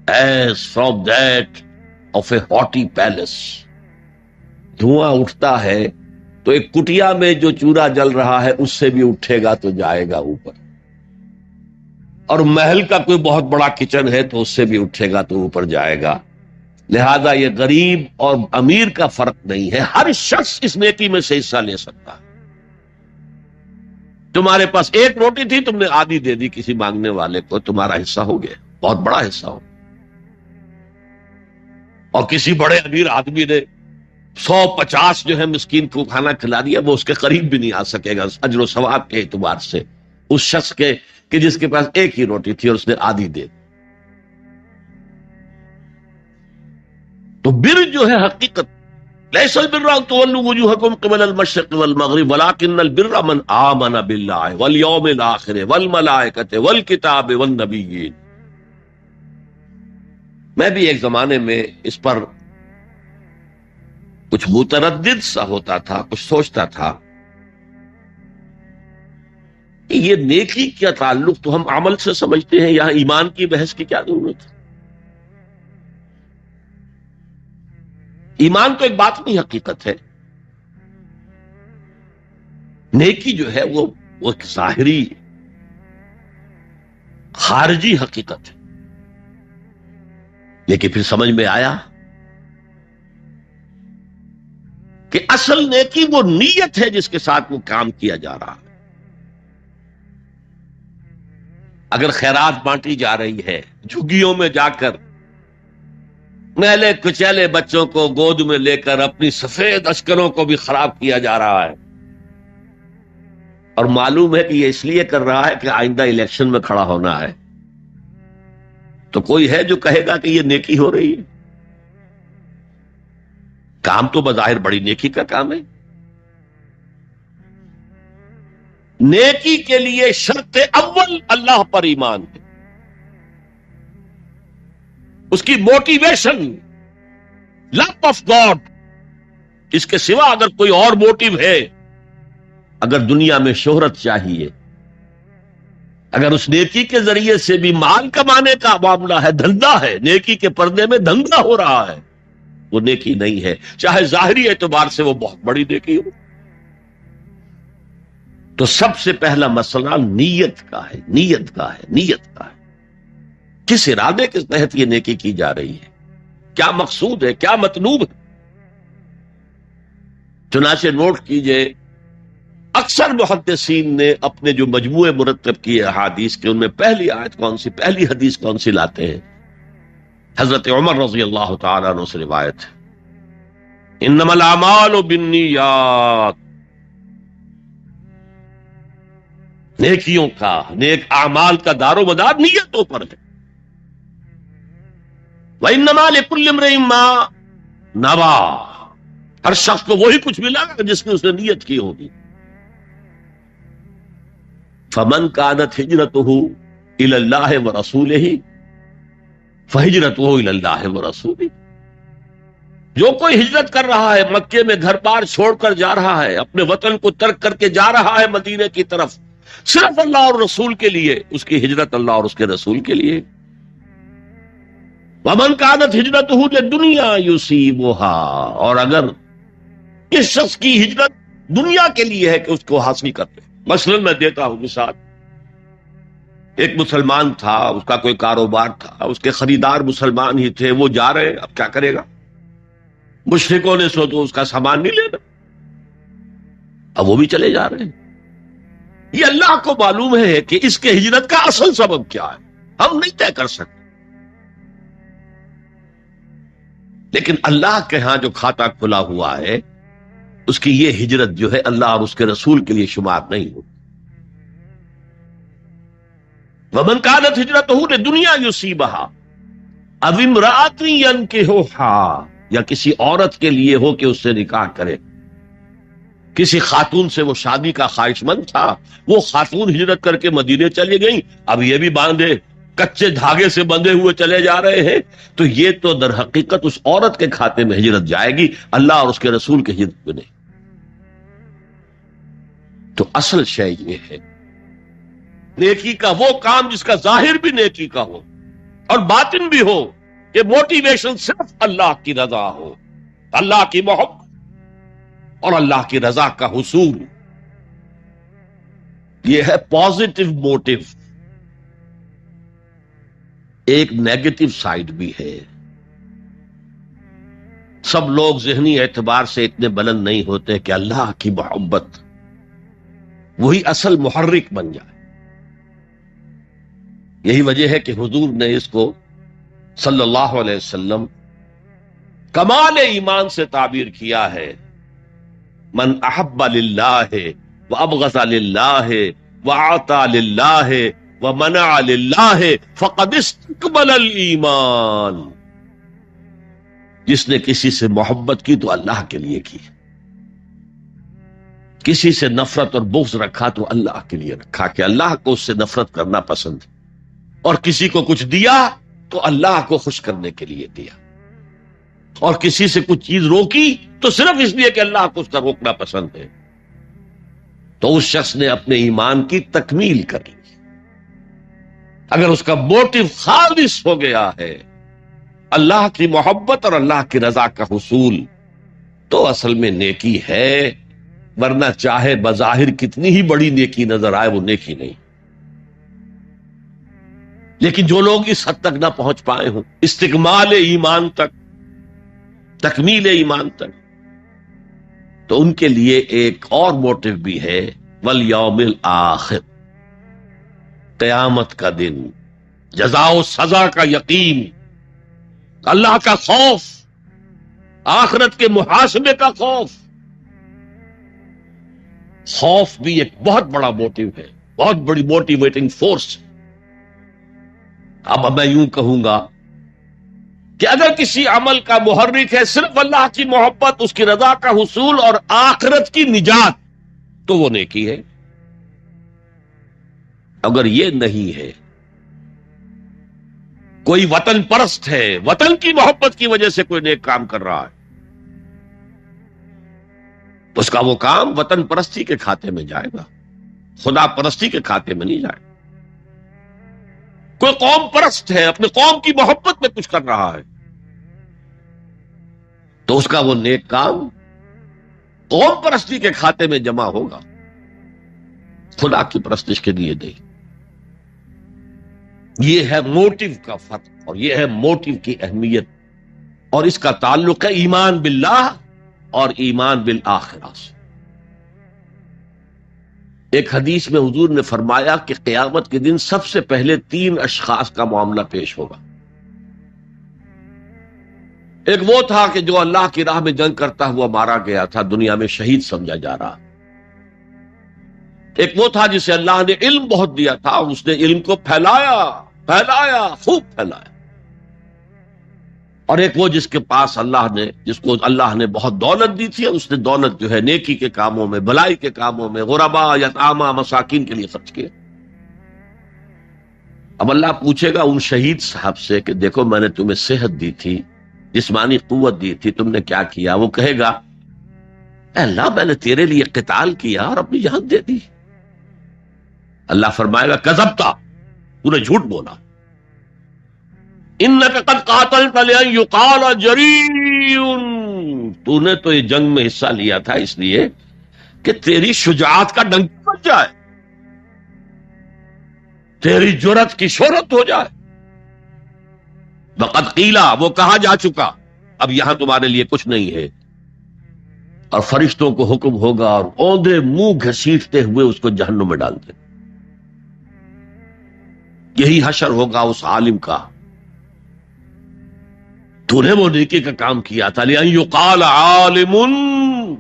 as from that of a haughty palace۔ دھواں اٹھتا ہے تو ایک کٹیا میں جو چورا جل رہا ہے اس سے بھی اٹھے گا تو جائے گا اوپر، اور محل کا کوئی بہت بڑا کچن ہے تو اس سے بھی اٹھے گا تو اوپر جائے گا۔ لہذا یہ غریب اور امیر کا فرق نہیں ہے، ہر شخص اس نیکی میں سے حصہ لے سکتا ہے۔ تمہارے پاس ایک روٹی تھی، تم نے آدھی دے دی کسی مانگنے والے کو، تمہارا حصہ ہو گیا، بہت بڑا حصہ ہو۔ اور کسی بڑے امیر آدمی نے 150 جو ہے مسکین کو کھانا کھلا دیا، وہ اس کے قریب بھی نہیں آ سکے گا اجر و ثواب کے اعتبار سے اس شخص کے کہ جس کے پاس ایک ہی روٹی تھی اور اس نے آدھی دے دی۔ تو بر جو ہے حقیقت، لیس البر ان تولوا وجوہکم قبل المشرق والمغرب ولکن البر من آمن باللہ والیوم الآخر والملائکۃ والکتاب والنبیین۔ میں بھی ایک زمانے میں اس پر کچھ متردد سا ہوتا تھا، کچھ سوچتا تھا کہ یہ نیکی کا تعلق تو ہم عمل سے سمجھتے ہیں، یہاں ایمان کی بحث کی کیا ضرورت ہے؟ ایمان تو ایک باطنی حقیقت ہے، نیکی جو ہے وہ ایک ظاہری خارجی حقیقت ہے، لیکن پھر سمجھ میں آیا کہ اصل نیکی وہ نیت ہے جس کے ساتھ وہ کام کیا جا رہا ہے۔ اگر خیرات بانٹی جا رہی ہے، جھگیوں میں جا کر میلے کچیلے بچوں کو گود میں لے کر اپنی سفید اشکروں کو بھی خراب کیا جا رہا ہے، اور معلوم ہے کہ یہ اس لیے کر رہا ہے کہ آئندہ الیکشن میں کھڑا ہونا ہے، تو کوئی ہے جو کہے گا کہ یہ نیکی ہو رہی ہے؟ کام تو بظاہر بڑی نیکی کا کام ہے۔ نیکی کے لیے شرط اول اللہ پر ایمان ہے، اس کی موٹیویشن لو آف گاڈ، اس کے سوا اگر کوئی اور موٹیو ہے، اگر دنیا میں شہرت چاہیے، اگر اس نیکی کے ذریعے سے بھی مال کمانے کا معاملہ ہے، دھندا ہے، نیکی کے پردے میں دھندا ہو رہا ہے، وہ نیکی نہیں ہے، چاہے ظاہری اعتبار سے وہ بہت بڑی نیکی ہو۔ تو سب سے پہلا مسئلہ نیت کا ہے، نیت کا ہے، نیت کا ہے۔ کس ارادے کے تحت یہ نیکی کی جا رہی ہے، کیا مقصود ہے، کیا مطلوب ہے؟ چنانچہ نوٹ کیجئے، اکثر محدثین نے اپنے جو مجموعے مرتب کیے احادیث کے، ان میں پہلی آیت کون سی، پہلی حدیث کون سی لاتے ہیں؟ حضرت عمر رضی اللہ تعالیٰ عنہ سے روایت ہے، انما الاعمال بالنیات، نیکیوں کا، نیک اعمال کا دار و مدار نیتوں پر ہے۔ وَإِنَّمَا لِكُلِّ امْرِئٍ مَّا نَوَىٰ، ہر شخص کو وہی کچھ ملا جس نے اس نے نیت کی ہوگی۔ فَمَنْ كَانَتْ هِجْرَتُهُ إِلَى اللَّهِ وَرَسُولِهِ فَهِجْرَتُهُ إِلَى اللَّهِ وَرَسُولِهِ، جو کوئی ہجرت کر رہا ہے، مکے میں گھر بار چھوڑ کر جا رہا ہے، اپنے وطن کو ترک کر کے جا رہا ہے مدینے کی طرف، صرف اللہ اور رسول کے لیے، اس کی ہجرت اللہ اور اس کے رسول کے لیے۔ وَمَنْ كَانَتْ هِجْرَتُهُ لِلدُّنْيَا يُصِيبُهَا، اور اگر اس شخص کی ہجرت دنیا کے لیے ہے کہ اس کو حاصل کر لے، مثلا میں دیتا ہوں مثال، ایک مسلمان تھا، اس کا کوئی کاروبار تھا، اس کے خریدار مسلمان ہی تھے، وہ جا رہے، اب کیا کرے گا؟ مشرکوں نے سو تو اس کا سامان نہیں لینا، اب وہ بھی چلے جا رہے ہیں۔ یہ اللہ کو معلوم ہے کہ اس کے ہجرت کا اصل سبب کیا ہے، ہم نہیں طے کر سکتے، لیکن اللہ کے ہاں جو کھاتا کھلا ہوا ہے، اس کی یہ ہجرت جو ہے اللہ اور اس کے رسول کے لیے شمار نہیں ہوتی۔ وَمَنْ كَانَتْ هِجْرَتُهُ لِلدُّنْيَا يُصِيبُهَا أَوِ امْرَأَةٍ يَنكِحُهَا، یا کسی عورت کے لیے ہو کہ اس سے نکاح کرے، کسی خاتون سے وہ شادی کا خواہش مند تھا، وہ خاتون ہجرت کر کے مدینے چلی گئی، اب یہ بھی باندھے کچے دھاگے سے بندھے ہوئے چلے جا رہے ہیں، تو یہ تو در حقیقت اس عورت کے کھاتے میں ہجرت جائے گی، اللہ اور اس کے رسول کی ہجرت میں نہیں۔ تو اصل شے یہ ہے، نیکی کا وہ کام جس کا ظاہر بھی نیکی کا ہو اور باطن بھی ہو، کہ موٹیویشن صرف اللہ کی رضا ہو، اللہ کی محبت اور اللہ کی رضا کا حصول، یہ ہے پازیٹو موٹیو۔ ایک نیگیٹو سائیڈ بھی ہے، سب لوگ ذہنی اعتبار سے اتنے بلند نہیں ہوتے کہ اللہ کی محبت وہی اصل محرک بن جائے۔ یہی وجہ ہے کہ حضور نے اس کو صلی اللہ علیہ وسلم کمال ایمان سے تعبیر کیا ہے، من احب للہ وابغض للہ وعطا للہ ومنع للہ فقد استکمل الایمان، جس نے کسی سے محبت کی تو اللہ کے لیے کی، کسی سے نفرت اور بغض رکھا تو اللہ کے لیے رکھا، کہ اللہ کو اس سے نفرت کرنا پسند ہے، اور کسی کو کچھ دیا تو اللہ کو خوش کرنے کے لیے دیا، اور کسی سے کچھ چیز روکی تو صرف اس لیے کہ اللہ کو اس کا روکنا پسند ہے، تو اس شخص نے اپنے ایمان کی تکمیل کر لی۔ اگر اس کا موٹو خالص ہو گیا ہے اللہ کی محبت اور اللہ کی رضا کا حصول، تو اصل میں نیکی ہے، ورنہ چاہے بظاہر کتنی ہی بڑی نیکی نظر آئے وہ نیکی نہیں. لیکن جو لوگ اس حد تک نہ پہنچ پائے ہوں استکمال ایمان تک، تکمیل ایمان تک، تو ان کے لیے ایک اور موٹو بھی ہے، والیوم الآخر، قیامت کا دن، جزا و سزا کا یقین، اللہ کا خوف، آخرت کے محاسبے کا خوف. خوف بھی ایک بہت بڑا موٹو ہے، بہت بڑی موٹیویٹنگ فورس. اب میں یوں کہوں گا کہ اگر کسی عمل کا محرک ہے صرف اللہ کی محبت، اس کی رضا کا حصول اور آخرت کی نجات، تو وہ نیکی ہے. اگر یہ نہیں ہے، کوئی وطن پرست ہے، وطن کی محبت کی وجہ سے کوئی نیک کام کر رہا ہے، تو اس کا وہ کام وطن پرستی کے کھاتے میں جائے گا، خدا پرستی کے کھاتے میں نہیں جائے گا. کوئی قوم پرست ہے، اپنے قوم کی محبت میں کچھ کر رہا ہے، تو اس کا وہ نیک کام قوم پرستی کے کھاتے میں جمع ہوگا، خدا کی پرستش کے لیے نہیں. یہ ہے موٹو کا فرق، اور یہ ہے موٹو کی اہمیت، اور اس کا تعلق ہے ایمان باللہ اور ایمان بالآخرہ سے. ایک حدیث میں حضور نے فرمایا کہ قیامت کے دن سب سے پہلے 3 اشخاص کا معاملہ پیش ہوگا. ایک وہ تھا کہ جو اللہ کی راہ میں جنگ کرتا ہوا مارا گیا تھا، دنیا میں شہید سمجھا جا رہا. ایک وہ تھا جسے اللہ نے علم بہت دیا تھا، اور اس نے علم کو پھیلایا، خوب پھیلایا. اور ایک وہ جس کے پاس جس کو اللہ نے بہت دولت دی تھی، اور اس نے دولت جو ہے نیکی کے کاموں میں، بھلائی کے کاموں میں، غرباء، یتامیٰ، مساکین کے لیے خرچ کیا. اب اللہ پوچھے گا ان شہید صاحب سے کہ دیکھو میں نے تمہیں صحت دی تھی، جسمانی قوت دی تھی، تم نے کیا کیا؟ وہ کہے گا اے اللہ میں نے تیرے لیے قتال کیا اور اپنی جان دے دی. اللہ فرمائے گا کذبتا، تو نے جھوٹ بولا. انک قد قاتلت لأن یقال جریء، تو نے تو یہ جنگ میں حصہ لیا تھا اس لیے کہ تیری شجاعت کا ڈنک بج جائے، تیری جرت کی شہرت ہو جائے. وقد قیلا، وہ کہا جا چکا، اب یہاں تمہارے لیے کچھ نہیں ہے. اور فرشتوں کو حکم ہوگا اور اوندھے منہ گھسیٹتے ہوئے اس کو جہنم میں ڈال دیں. یہی حشر ہوگا اس عالم کا، تو نے وہ نیکی کا کام کیا تھا. لأن یقال عالم،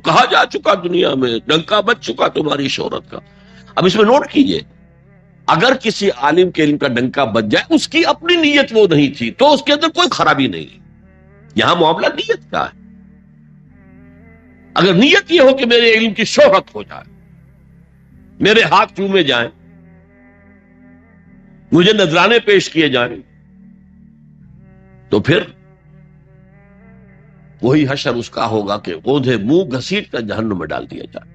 کہا جا چکا دنیا میں، ڈنکا بج چکا تمہاری شہرت کا. اب اس میں نوٹ کیجئے، اگر کسی عالم کے علم کا ڈنکا بج جائے، اس کی اپنی نیت وہ نہیں تھی، تو اس کے اندر کوئی خرابی نہیں. یہاں معاملہ نیت کا ہے. اگر نیت یہ ہو کہ میرے علم کی شہرت ہو جائے، میرے ہاتھ چومے جائیں، مجھے نذرانے پیش کیے جائیں، تو پھر وہی حشر اس کا ہوگا کہ اوندھے منہ گھسیٹ کر جہنم میں ڈال دیا جائے.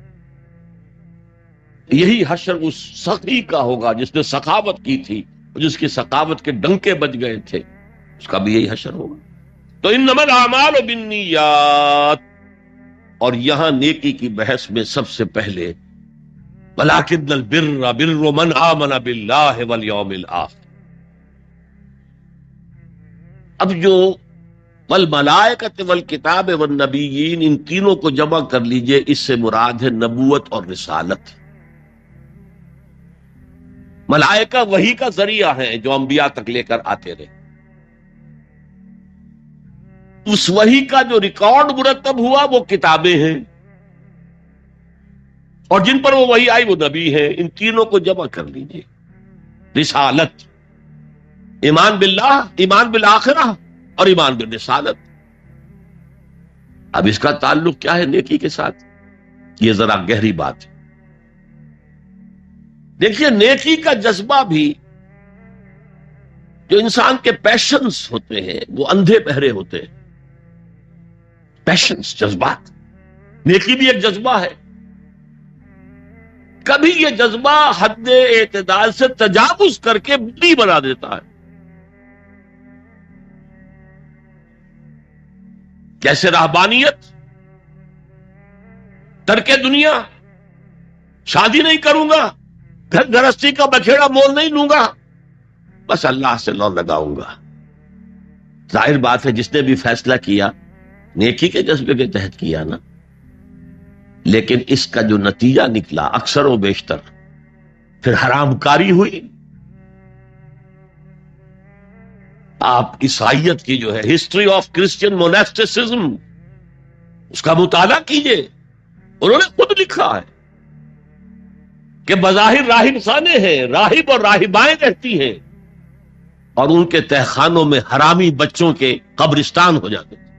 یہی حشر اس سخی کا ہوگا جس نے سخاوت کی تھی، جس کی سخاوت کے ڈنکے بج گئے تھے، اس کا بھی یہی حشر ہوگا. تو انما الاعمال بالنیات، اور یہاں نیکی کی بحث میں سب سے پہلے ولکن البر بر من آمن باللہ والیوم الآخر. اب جو والملائکۃ والکتاب والنبیین، ان تینوں کو جمع کر لیجئے، اس سے مراد ہے نبوت اور رسالت. ملائکہ وحی کا ذریعہ ہیں جو انبیاء تک لے کر آتے رہے. اس وحی کا جو ریکارڈ مرتب ہوا وہ کتابیں ہیں، اور جن پر وہ وحی آئی وہ نبی ہیں. ان تینوں کو جمع کر لیجئے. رسالت، ایمان باللہ، ایمان بالآخرہ، اور ایمان بالرسالت. اب اس کا تعلق کیا ہے نیکی کے ساتھ؟ یہ ذرا گہری بات ہے. دیکھیے نیکی کا جذبہ بھی، جو انسان کے پیشنز ہوتے ہیں وہ اندھے بہرے ہوتے ہیں. پیشنز، جذبات. نیکی بھی ایک جذبہ ہے. کبھی یہ جذبہ حد اعتدال سے تجاوز کر کے بری بنا دیتا ہے. کیسے؟ رہبانیت، ترک دنیا، شادی نہیں کروں گا، پھر گرہستی کا بکھیڑا مول نہیں لوں گا، بس اللہ سے لو لگاؤں گا۔ ظاہر بات ہے جس نے بھی فیصلہ کیا نیکی کے جذبے کے تحت کیا نا، لیکن اس کا جو نتیجہ نکلا اکثر و بیشتر پھر حرام کاری ہوئی۔ آپ عیسائیت کی جو ہے ہسٹری آف کرسچین موناسٹسزم اس کا مطالعہ کیجئے، انہوں نے خود لکھا ہے کہ بظاہر راہب خانے ہیں، راہب اور راہبائیں رہتی ہیں، اور ان کے تہخانوں میں حرامی بچوں کے قبرستان ہو جاتے تھے۔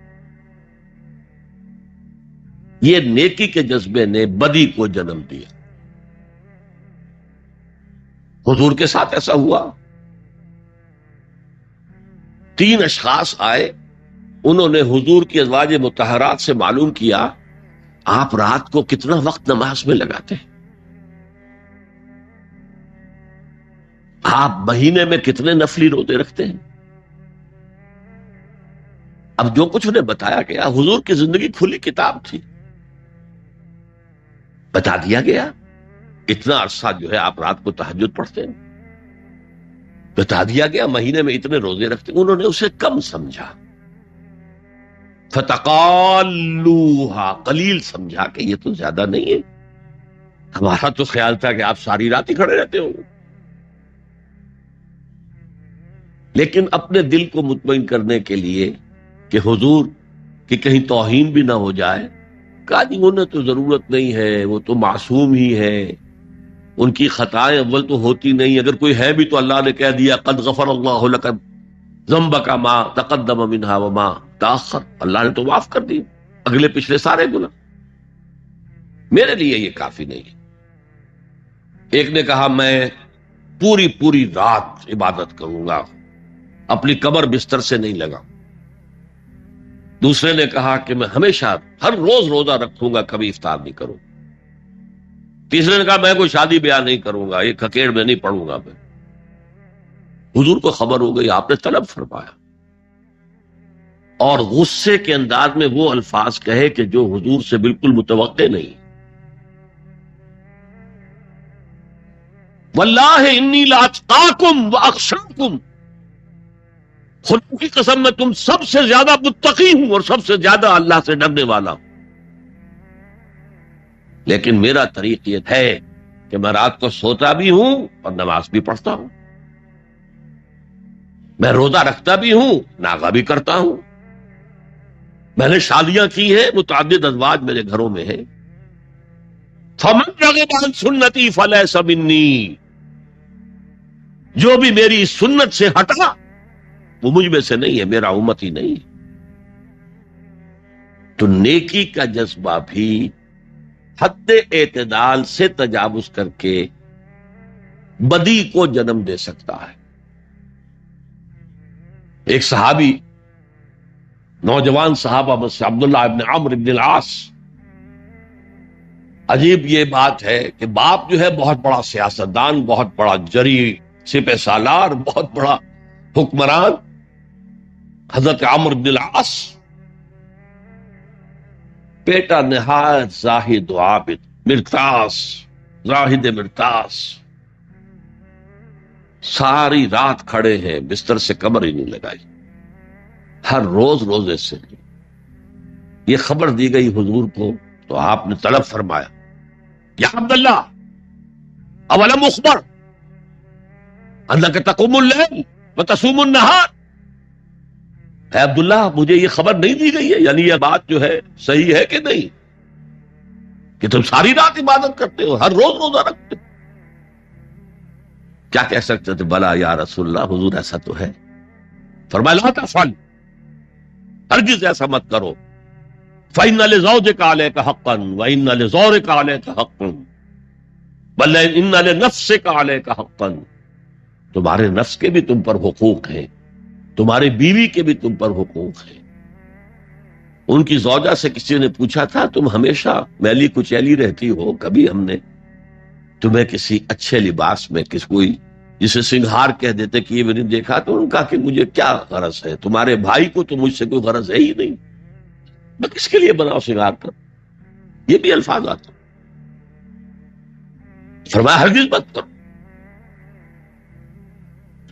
یہ نیکی کے جذبے نے بدی کو جنم دیا۔ حضور کے ساتھ ایسا ہوا، 3 اشخاص آئے، انہوں نے حضور کی ازواج مطہرات سے معلوم کیا آپ رات کو کتنا وقت نماز میں لگاتے ہیں، آپ مہینے میں کتنے نفلی روزے رکھتے ہیں۔ اب جو کچھ انہیں بتایا گیا، حضور کی زندگی کھلی کتاب تھی، بتا دیا گیا اتنا عرصہ جو ہے آپ رات کو تہجد پڑھتے ہیں، بتا دیا گیا مہینے میں اتنے روزے رکھتے ہیں۔ انہوں نے اسے کم سمجھا، فتقالوہا، قلیل سمجھا کہ یہ تو زیادہ نہیں ہے، ہمارا تو خیال تھا کہ آپ ساری رات ہی کھڑے رہتے ہوں گے۔ لیکن اپنے دل کو مطمئن کرنے کے لیے کہ حضور کی کہیں توہین بھی نہ ہو جائے، کہا جی انہیں تو ضرورت نہیں ہے، وہ تو معصوم ہی ہے، ان کی خطائیں اول تو ہوتی نہیں، اگر کوئی ہے بھی تو اللہ نے کہہ دیا قد غفر اللہ لک ذنبک ما تقدم منہا وما تاخر، اللہ نے تو معاف کر دی اگلے پچھلے سارے گناہ، میرے لیے یہ کافی نہیں ہے۔ ایک نے کہا میں پوری رات عبادت کروں گا، اپنی کمر بستر سے نہیں لگا۔ دوسرے نے کہا کہ میں ہمیشہ ہر روز روزہ رکھوں گا، کبھی افطار نہیں کروں۔ تیسرے نے کہا میں کوئی شادی بیاہ نہیں کروں گا، ایک کھکیڑ میں نہیں پڑھوں گا میں۔ حضور کو خبر ہو گئی، آپ نے طلب فرمایا اور غصے کے انداز میں وہ الفاظ کہے کہ جو حضور سے بالکل متوقع نہیں۔ واللہ انی لاتقاکم واخشاکم، خدا کی قسم میں تم سب سے زیادہ متقی ہوں اور سب سے زیادہ اللہ سے ڈرنے والا ہوں، لیکن میرا طریق یہ ہے کہ میں رات کو سوتا بھی ہوں اور نماز بھی پڑھتا ہوں، میں روزہ رکھتا بھی ہوں، ناغہ بھی کرتا ہوں، میں نے شادیاں کی ہیں، متعدد ازواج میرے گھروں میں ہیں۔ فمن رغب عن سنتی فلیس منی، جو بھی میری سنت سے ہٹا وہ مجھ میں سے نہیں ہے، میرا امتی نہیں ہے۔ تو نیکی کا جذبہ بھی حد اعتدال سے تجاوز کر کے بدی کو جنم دے سکتا ہے۔ ایک صحابی، نوجوان صحابہ میں سے عبداللہ ابن عمرو ابن العاص، عجیب یہ بات ہے کہ باپ جو ہے بہت بڑا سیاستدان، بہت بڑا جری سپہ سالار، بہت بڑا حکمران، حضرت عمرو بن العاص، بیٹا نہایت زاہد و عابد، مرتاس، زاہد مرتاس، ساری رات کھڑے ہیں، بستر سے کمر ہی نہیں لگائی، ہر روز روزے سے۔ یہ خبر دی گئی حضور کو تو آپ نے طلب فرمایا یا عبداللہ اولم اخبر انک تقوم اللیل وتصوم النہار، اے عبداللہ مجھے یہ خبر نہیں دی گئی ہے، یعنی یہ بات جو ہے صحیح ہے کہ نہیں کہ تم ساری رات عبادت کرتے ہو، ہر روز روزہ رکھتے ہو؟ کیا کہہ سکتے تھے؟ بلا یا رسول اللہ، حضور ایسا تو ہے۔ فرمایا لا تفعل، ہرگز ایسا مت کرو، فإن لزوجك عليك حقا وإن لزورك عليك حقا بل إن لنفسك عليك حقا، تمہارے نفس کے بھی تم پر حقوق ہیں، تمہاری بیوی کے بھی تم پر حقوق ہیں۔ ان کی زوجہ سے کسی نے پوچھا تھا تم ہمیشہ میلی کچیلی رہتی ہو، کبھی ہم نے تمہیں کسی اچھے لباس میں کوئی جسے سنگھار کہہ دیتے کہ یہ میں نے دیکھا؟ تو ان کا کہ مجھے کیا غرض ہے، تمہارے بھائی کو تو مجھ سے کوئی غرض ہے ہی نہیں، میں کس کے لیے بناؤ سنگھار کر؟ یہ بھی الفاظ آتے۔ فرمایا ہرگز مت کرو.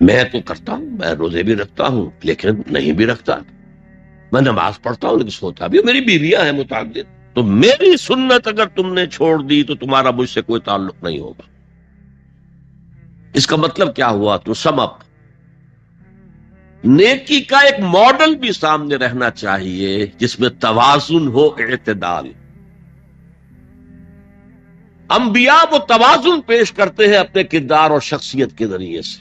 میں تو کرتا ہوں، میں روزے بھی رکھتا ہوں لیکن نہیں بھی رکھتا، میں نماز پڑھتا ہوں لیکن سوتا بھی ہوں، میری بیویاں ہیں متعدد، تو میری سنت اگر تم نے چھوڑ دی تو تمہارا مجھ سے کوئی تعلق نہیں ہوگا. اس کا مطلب کیا ہوا؟ تو سم اپ، نیکی کا ایک ماڈل بھی سامنے رہنا چاہیے جس میں توازن ہو، اعتدال. انبیاء وہ توازن پیش کرتے ہیں اپنے کردار اور شخصیت کے ذریعے سے.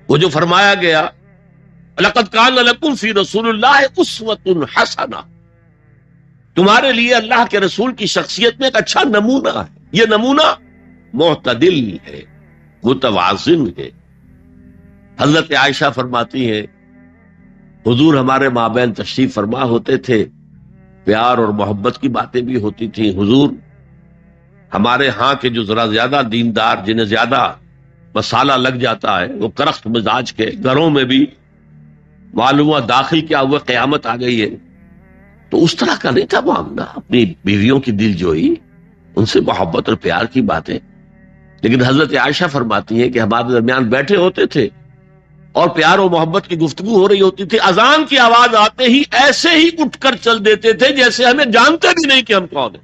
وہ جو فرمایا گیا لقد کان لکم فی رسول اللہ اسوۃ حسنہ، تمہارے لیے اللہ کے رسول کی شخصیت میں ایک اچھا نمونہ ہے. یہ نمونہ معتدل ہے، متوازن ہے. حضرت عائشہ فرماتی ہے حضور ہمارے مابین تشریف فرما ہوتے تھے، پیار اور محبت کی باتیں بھی ہوتی تھیں. حضور ہمارے ہاں کے جو ذرا زیادہ دیندار، جنہیں زیادہ مسالہ لگ جاتا ہے، وہ کرخت مزاج کے گھروں میں بھی معلوم ہوا داخل کیا ہوا قیامت آ گئی ہے، تو اس طرح کا نہیں تھا معاملہ. اپنی بیویوں کی دل جوئی، ان سے محبت اور پیار کی باتیں. لیکن حضرت عائشہ فرماتی ہیں کہ ہمارے درمیان بیٹھے ہوتے تھے اور پیار و محبت کی گفتگو ہو رہی ہوتی تھی، اذان کی آواز آتے ہی ایسے ہی اٹھ کر چل دیتے تھے جیسے ہمیں جانتے بھی نہیں کہ ہم کون ہیں.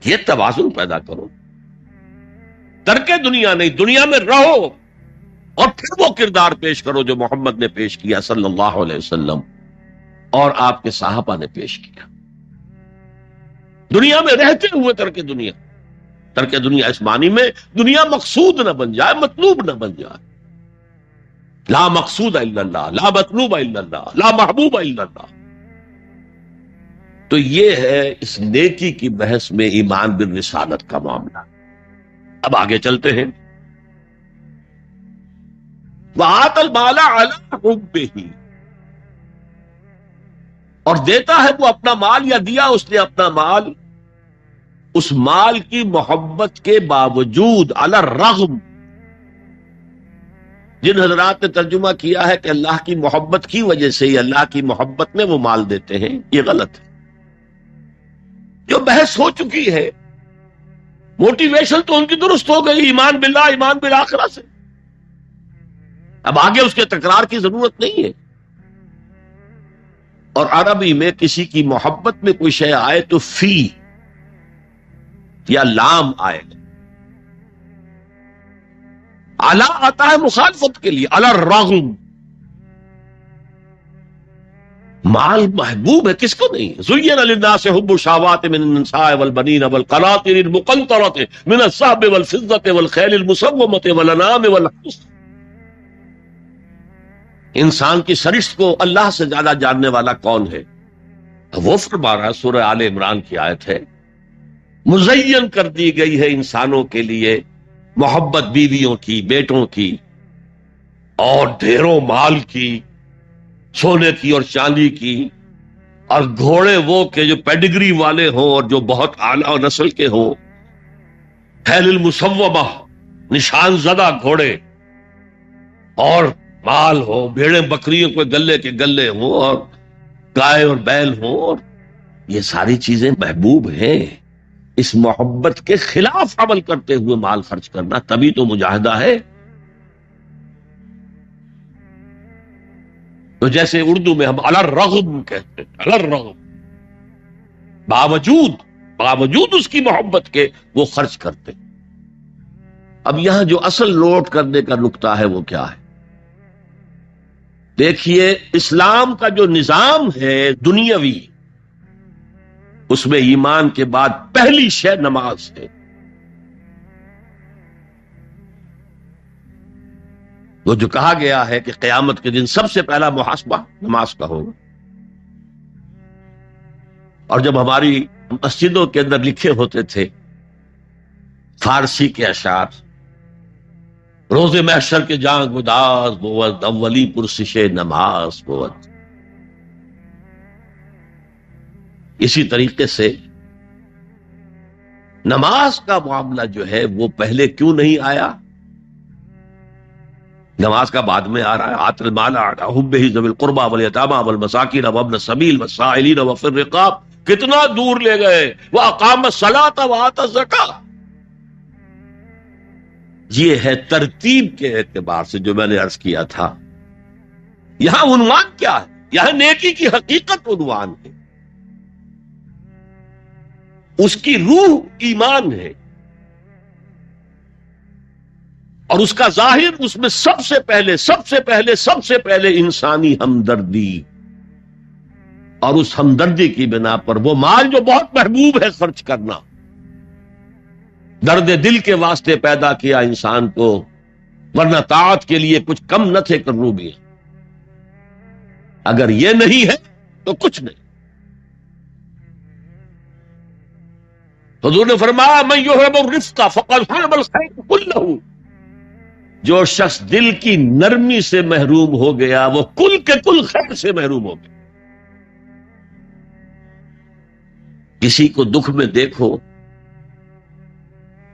یہ توازن پیدا کرو، ترک دنیا نہیں، دنیا میں رہو اور پھر وہ کردار پیش کرو جو محمد نے پیش کیا صلی اللہ علیہ وسلم اور آپ کے صحابہ نے پیش کیا. دنیا میں رہتے ہوئے ترک دنیا. ترک دنیا اس معنی میں دنیا مقصود نہ بن جائے، مطلوب نہ بن جائے. لا مقصود الا اللہ، لا مطلوب الا اللہ، لا محبوب الا اللہ. تو یہ ہے اس نیکی کی بحث میں ایمان بالرسالت کا معاملہ. اب آگے چلتے ہیں. وآت المال علی حبہ، اور دیتا ہے وہ اپنا مال، یا دیا اس نے اپنا مال اس مال کی محبت کے باوجود، علی الرغم. جن حضرات نے ترجمہ کیا ہے کہ اللہ کی محبت کی وجہ سے ہی، اللہ کی محبت میں وہ مال دیتے ہیں، یہ غلط ہے. جو بحث ہو چکی ہے، موٹیویشن تو ان کی درست ہو گئی، ایمان باللہ، ایمان بالآخرہ سے. اب آگے اس کے تکرار کی ضرورت نہیں ہے. اور عربی میں کسی کی محبت میں کوئی شے آئے تو فی یا لام آئے گا. علی آتا ہے مخالفت کے لیے، علی الرغم. مال محبوب ہے، کس کو نہیں؟ زین للناس حب الشہوات من النساء والبنین والقناطر المقنطرة من الذهب والفضة والخیل المسومة والانعام والحرث. انسان کی سرشت کو اللہ سے زیادہ جاننے والا کون ہے؟ وہ فرما رہا ہے، سورہ آل عمران کی آیت ہے، مزین کر دی گئی ہے انسانوں کے لیے محبت بیویوں کی، بیٹوں کی، اور ڈھیروں مال کی، سونے کی اور چاندی کی، اور گھوڑے وہ کہ جو پیڈگری والے ہوں اور جو بہت اعلیٰ نسل کے ہوں، خیل المسومہ، نشان زدہ گھوڑے، اور مال ہو، بھیڑیں بکریوں کے گلے ہوں، اور گائے اور بیل ہوں. اور یہ ساری چیزیں محبوب ہیں. اس محبت کے خلاف عمل کرتے ہوئے مال خرچ کرنا تبھی تو مجاہدہ ہے. تو جیسے اردو میں ہم علی الرغم کہتے ہیں، علی الرغم، باوجود اس کی محبت کے وہ خرچ کرتے. اب یہاں جو اصل نوٹ کرنے کا نقطہ ہے وہ کیا ہے؟ دیکھیے، اسلام کا جو نظام ہے دنیاوی، اس میں ایمان کے بعد پہلی شے نماز ہے. وہ جو کہا گیا ہے کہ قیامت کے دن سب سے پہلا محاسبہ نماز کا ہوگا. اور جب ہماری مسجدوں کے اندر لکھے ہوتے تھے فارسی کے اشعار، روز محشر کے جانگ گداز بود، اولی پرسش نماز بود. اسی طریقے سے نماز کا معاملہ جو ہے وہ پہلے کیوں نہیں آیا؟ نماز کا بعد میں آ رہا ہے. آت المال علی حبہ ذوی القربى والیتامى والمساکین وابن السبیل والسائلین وفی الرقاب کتنا دور لے گئے، وَأَقَامَ الصَّلَاةَ وَآتَى الزَّكَاةَ. یہ ہے ترتیب کے اعتبار سے جو میں نے عرض کیا تھا. یہاں عنوان کیا ہے؟ یہاں نیکی کی حقیقت عنوان ہے، اس کی روح ایمان ہے، اور اس کا ظاہر، اس میں سب سے پہلے انسانی ہمدردی، اور اس ہمدردی کی بنا پر وہ مال جو بہت محبوب ہے خرچ کرنا. درد دل کے واسطے پیدا کیا انسان کو، ورنہ طاعت کے لیے کچھ کم نہ تھے کروبی. اگر یہ نہیں ہے تو کچھ نہیں. حضور نے فرمایا من یحرم الرفق فقد حرم الخیر کلہ. جو شخص دل کی نرمی سے محروم ہو گیا وہ کل کے کل خیر سے محروم ہو گیا. کسی کو دکھ میں دیکھو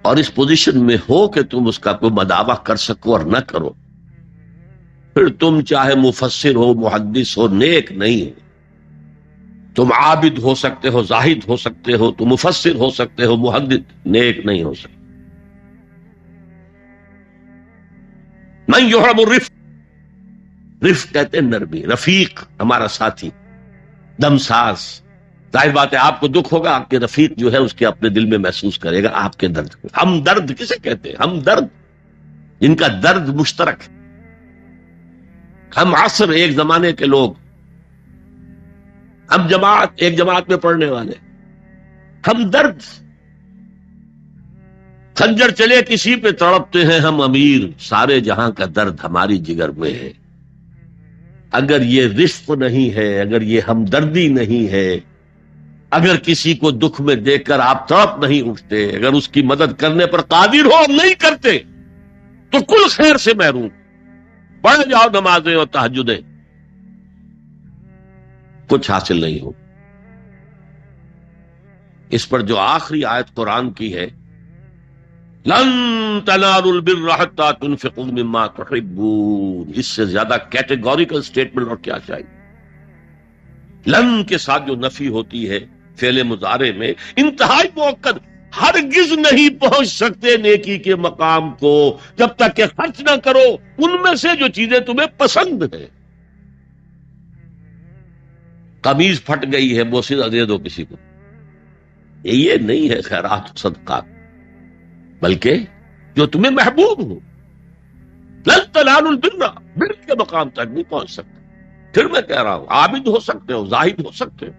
اور اس پوزیشن میں ہو کہ تم اس کا کوئی مداوع کر سکو اور نہ کرو، پھر تم چاہے مفسر ہو، محدث ہو، نیک نہیں ہو. تم عابد ہو سکتے ہو، زاہد ہو سکتے ہو، تم مفسر ہو سکتے ہو، محدث، نیک نہیں ہو سکتے. من یحرم الرفق، رفق کہتے ہیں نرمی. رفیق ہمارا ساتھی، دمساز. ظاہر بات ہے آپ کو دکھ ہوگا، آپ کے رفیق جو ہے اس کے اپنے دل میں محسوس کرے گا آپ کے درد کو. ہم درد کسے کہتے ہیں؟ ہم درد، جن کا درد مشترک ہے. ہم عصر، ایک زمانے کے لوگ، ہم جماعت، ایک جماعت میں پڑھنے والے. ہم درد، خنجر چلے کسی پہ تڑپتے ہیں ہم امیر، سارے جہاں کا درد ہماری جگر میں ہے. اگر یہ رفق نہیں ہے، اگر یہ ہمدردی نہیں ہے، اگر کسی کو دکھ میں دیکھ کر آپ تڑپ نہیں اٹھتے، اگر اس کی مدد کرنے پر قادر ہو اور نہیں کرتے، تو کل خیر سے محروم. پڑھ جاؤ نمازیں اور تہجدیں، کچھ حاصل نہیں ہو. اس پر جو آخری آیت قرآن کی ہے، لن تنالوا البر حتى تنفقوا مما تحبون، اس سے زیادہ کیٹیگوریکل سٹیٹمنٹ اور کیا چاہیے. لن کے ساتھ جو نفی ہوتی ہے فعل مضارع میں، انتہائی مؤکد، ہرگز نہیں پہنچ سکتے نیکی کے مقام کو جب تک کہ خرچ نہ کرو ان میں سے جو چیزیں تمہیں پسند ہیں. قمیض پھٹ گئی ہے، بوسیدہ دے دو کسی کو، یہ نہیں ہے خیرات صدقات، بلکہ جو تمہیں محبوب ہو. لن تنالوا البر، بر کے مقام تک نہیں پہنچ سکتے. پھر میں کہہ رہا ہوں عابد ہو سکتے ہو، زاہد ہو سکتے ہو،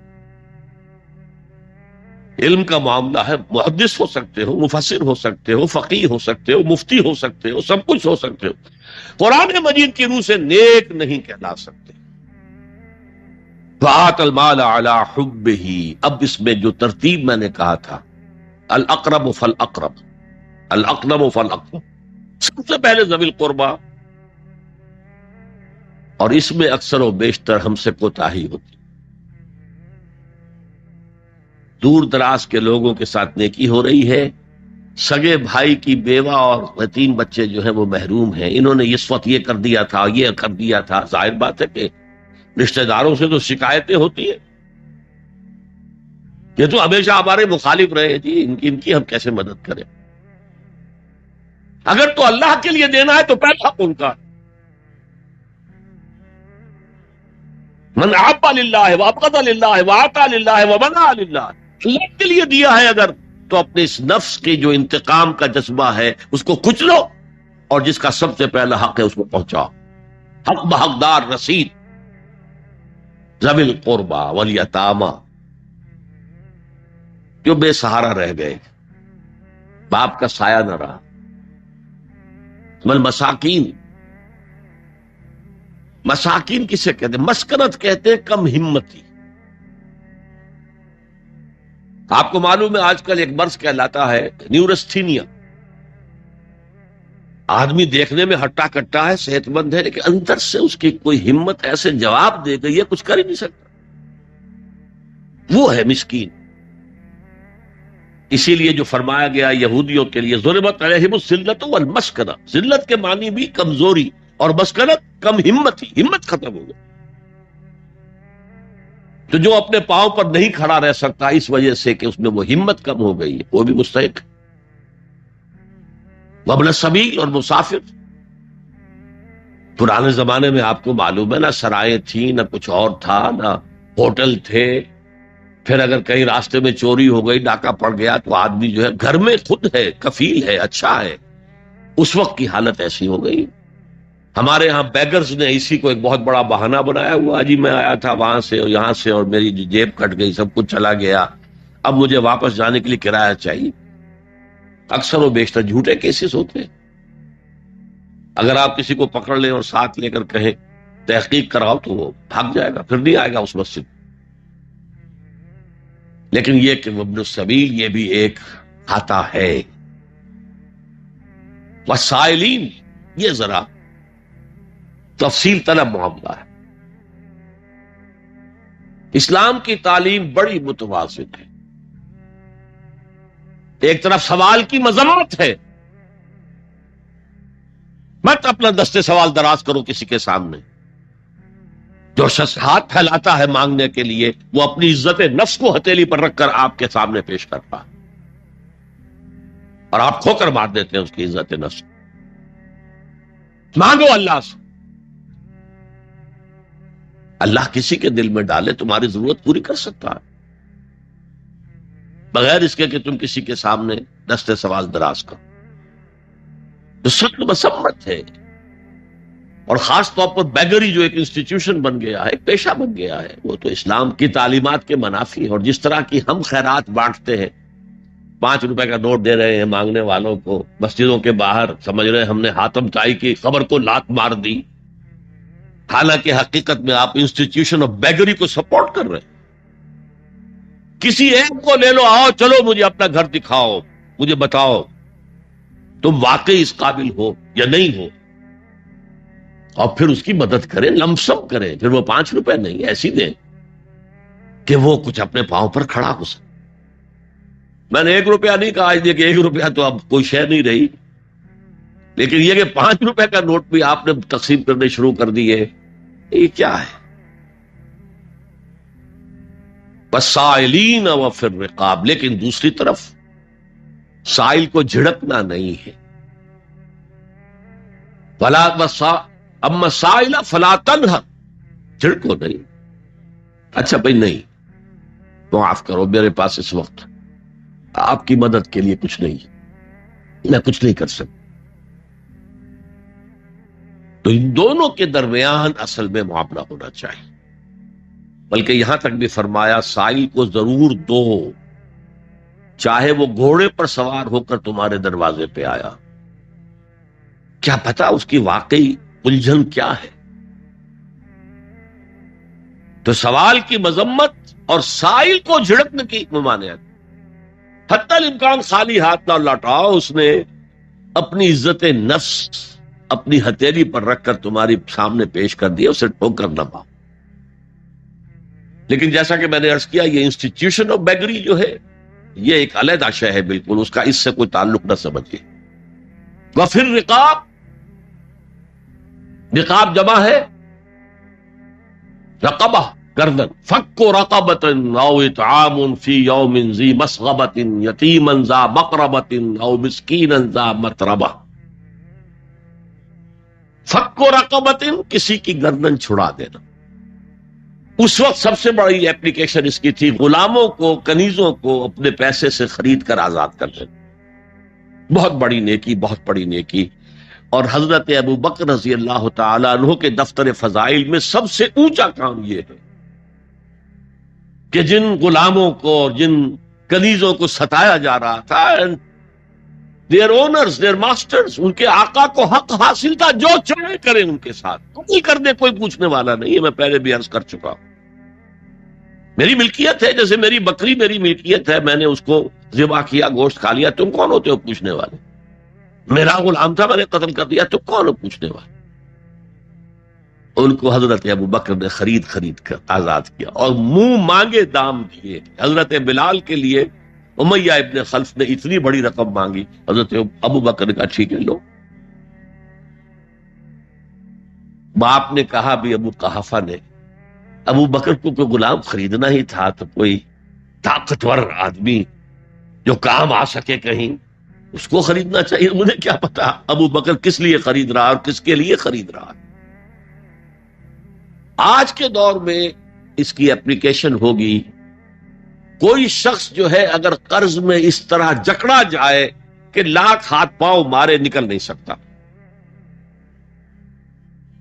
علم کا معاملہ ہے، محدث ہو سکتے ہو، مفسر ہو سکتے ہو، فقیہ ہو سکتے ہو، مفتی ہو سکتے ہو، سب کچھ ہو سکتے ہو. قرآن مجید کی روح سے نیک نہیں کہلا سکتے. فآت المال علی حبہ. اب اس میں جو ترتیب میں نے کہا تھا، الاقرب فالاقرب، الاقرب فالاقرب، سب سے پہلے ذوی القربیٰ. اور اس میں اکثر و بیشتر ہم سے کوتاہی ہوتی. دور دراز کے لوگوں کے ساتھ نیکی ہو رہی ہے، سگے بھائی کی بیوہ اور یتیم بچے جو ہیں وہ محروم ہیں. انہوں نے اس وقت یہ کر دیا تھا، یہ کر دیا تھا. ظاہر بات ہے کہ رشتہ داروں سے تو شکایتیں ہوتی ہیں، یہ تو ہمیشہ ہمارے مخالف رہے ہیں جی، ان کی ہم کیسے مدد کریں. اگر تو اللہ کے لیے دینا ہے تو پہلا حق ان کا. من احب للہ وابغض للہ واعطى للہ ومنع للہ، اللہ کے لیے دیا ہے اگر تو اپنے اس نفس کے جو انتقام کا جذبہ ہے اس کو کچلو، اور جس کا سب سے پہلا حق ہے اس کو پہنچاؤ. حق بحقدار رسید. ذوی القربى والیتامى، جو بے سہارا رہ گئے، باپ کا سایہ نہ رہا. والمساکین، مساکین کسے کہتے ہیں؟ مسکنت کہتے ہیں کم ہمتی. آپ کو معلوم ہے آج کل ایک مرض کہلاتا ہے نیورستھینیا. آدمی دیکھنے میں ہٹا کٹا ہے، صحت مند ہے، لیکن اندر سے اس کی کوئی ہمت ایسے جواب دے گئی ہے کچھ کر ہی نہیں سکتا. وہ ہے مسکین. اسی لیے جو فرمایا گیا یہودیوں کے لیے ضربت علیہم الذلۃ والمسکنہ، ذلت کے معنی بھی کمزوری، اور مسکنت کم ہمت ہی، ہمت ختم ہو گئی. تو جو اپنے پاؤں پر نہیں کھڑا رہ سکتا اس وجہ سے کہ اس میں وہ ہمت کم ہو گئی ہے، وہ بھی مستحق ہے۔ وابن السبیل اور مسافر، پرانے زمانے میں آپ کو معلوم ہے نہ سرائیں تھیں، نہ کچھ اور تھا، نہ ہوٹل تھے، پھر اگر کہیں راستے میں چوری ہو گئی، ڈاکہ پڑ گیا، تو آدمی جو ہے گھر میں خود ہے، کفیل ہے، اچھا ہے۔ اس وقت کی حالت ایسی ہو گئی۔ ہمارے یہاں بیگرز نے اسی کو ایک بہت بڑا بہانہ بنایا ہوا، جی میں آیا تھا وہاں سے اور یہاں سے اور میری جیب کٹ گئی، سب کچھ چلا گیا، اب مجھے واپس جانے کے لیے کرایہ چاہیے۔ اکثر و بیشتر جھوٹے کیسز ہوتے ہیں۔ اگر آپ کسی کو پکڑ لیں اور ساتھ لے کر کہیں تحقیق کراؤ تو وہ بھاگ جائے گا، پھر نہیں آئے گا اس مسجد۔ لیکن یہ کہ ابن السبیل یہ بھی ایک کھاتا ہے۔ والسائلین، یہ ذرا تفصیل طلب معاملہ ہے۔ اسلام کی تعلیم بڑی متوازن ہے۔ ایک طرف سوال کی مذمت ہے، مت اپنا دستے سوال دراز کرو کسی کے سامنے۔ جو شخص ہاتھ پھیلاتا ہے مانگنے کے لیے، وہ اپنی عزت نفس کو ہتھیلی پر رکھ کر آپ کے سامنے پیش کرتا ہے، اور آپ کھو کر مار دیتے ہیں اس کی عزت نفس۔ مانگو اللہ سے، اللہ کسی کے دل میں ڈالے تمہاری ضرورت پوری کر سکتا ہے، بغیر اس کے کہ تم کسی کے سامنے دستے سوال دراز کرو۔ تو سخت مسمت ہے، اور خاص طور پر بیگری جو ایک انسٹیٹیوشن بن گیا ہے، ایک پیشہ بن گیا ہے، وہ تو اسلام کی تعلیمات کے منافی ہے۔ اور جس طرح کی ہم خیرات بانٹتے ہیں، 5 روپے کا نوٹ دے رہے ہیں مانگنے والوں کو مسجدوں کے باہر، سمجھ رہے ہیں ہم نے حاتم طائی کی خبر کو لات مار دی، حالانکہ حقیقت میں آپ انسٹیٹیوشن آف بیگری کو سپورٹ کر رہے ہیں۔ کسی ایک کو لے لو، آؤ چلو مجھے اپنا گھر دکھاؤ، مجھے بتاؤ تم واقعی اس قابل ہو یا نہیں ہو، اور پھر اس کی مدد کریں، لمسم کریں۔ پھر وہ 5 روپے نہیں، ایسی دیں کہ وہ کچھ اپنے پاؤں پر کھڑا ہو سکے۔ میں نے 1 روپیہ نہیں کہا، کہ 1 روپیہ تو اب کوئی شے نہیں رہی، لیکن یہ کہ 5 روپے کا نوٹ بھی آپ نے تقسیم کرنے شروع کر دیے، یہ کیا ہے؟ والسائلین وفی الرقاب، لیکن دوسری طرف سائل کو جھڑکنا نہیں ہے۔ اما سائل فلا تنہر، جھڑکو نہیں۔ اچھا بھائی نہیں، معاف کرو، میرے پاس اس وقت آپ کی مدد کے لیے کچھ نہیں، میں کچھ نہیں کر سکتا۔ تو ان دونوں کے درمیان اصل میں معاملہ ہونا چاہیے، بلکہ یہاں تک بھی فرمایا سائل کو ضرور دو، چاہے وہ گھوڑے پر سوار ہو کر تمہارے دروازے پہ آیا، کیا پتا اس کی واقعی الجھن کیا ہے۔ تو سوال کی مذمت اور سائل کو جھڑکنے کی ممانعت، حتی الامکان خالی ہاتھ نہ لوٹاؤ، اس نے اپنی عزت نفس اپنی ہتھیلی پر رکھ کر تمہاری سامنے پیش کر دیا، اسے ٹھوکر نہ پاؤ۔ لیکن جیسا کہ میں نے عرض کیا، یہ انسٹیٹیوشن آف بیگری جو ہے یہ ایک علیحدہ شے ہے، بالکل اس کا اس سے کوئی تعلق نہ سمجھیے۔ وفی الرقاب، رقاب جمع ہے رقبہ، گردن، فک رقبۃ او اطعام فی یوم ذی مسغبۃ یتیما ذا مقربۃ او مسکینا ذا متربہ۔ فک رقبۃ، کسی کی گردن چھڑا دینا۔ اس وقت سب سے بڑی ایپلیکیشن اس کی تھی غلاموں کو، کنیزوں کو اپنے پیسے سے خرید کر آزاد کر دینا، بہت بڑی نیکی، بہت بڑی نیکی۔ اور حضرت ابو بکر رضی اللہ تعالیٰ عنہ کے دفتر فضائل میں سب سے اونچا کام یہ ہے کہ جن غلاموں کو اور جن کنیزوں کو ستایا جا رہا تھا، دیئر اونرز، دیئر ماسٹرز، ان کے آقا کو حق حاصل تھا، جو چاہے کریں ان کے ساتھ، قتل کر دے، کوئی پوچھنے والا نہیں ہے۔ میں پہلے بھی عرض کر چکا ہوں، میری ملکیت ہے، جیسے میری بکری میری ملکیت ہے، میں نے اس کو ذبح کیا، گوشت کھا لیا، تم کون ہوتے ہو پوچھنے والے؟ میرا غلام تھا، میں نے قتل کر دیا، تو کون ہو پوچھنے والے؟ ان کو حضرت ابو بکر نے خرید کر آزاد کیا اور منہ مانگے دام دیے۔ حضرت بلال کے لیے امیہ ابن خلف نے اتنی بڑی رقم مانگی، حضرت ابو بکر نے کہا ٹھیک ہے لو۔ باپ نے کہا بھی ابو قحافہ نے، ابو بکر کو کوئی غلام خریدنا ہی تھا تو کوئی طاقتور آدمی جو کام آ سکے کہیں اس کو خریدنا چاہیے. مجھے کیا پتا ابو بکر کس لیے خرید رہا اور کس کے لیے خرید رہا. آج کے دور میں اس کی اپلیکیشن ہوگی. کوئی شخص جو ہے اگر قرض میں اس طرح جکڑا جائے کہ لاکھ ہاتھ پاؤں مارے نکل نہیں سکتا،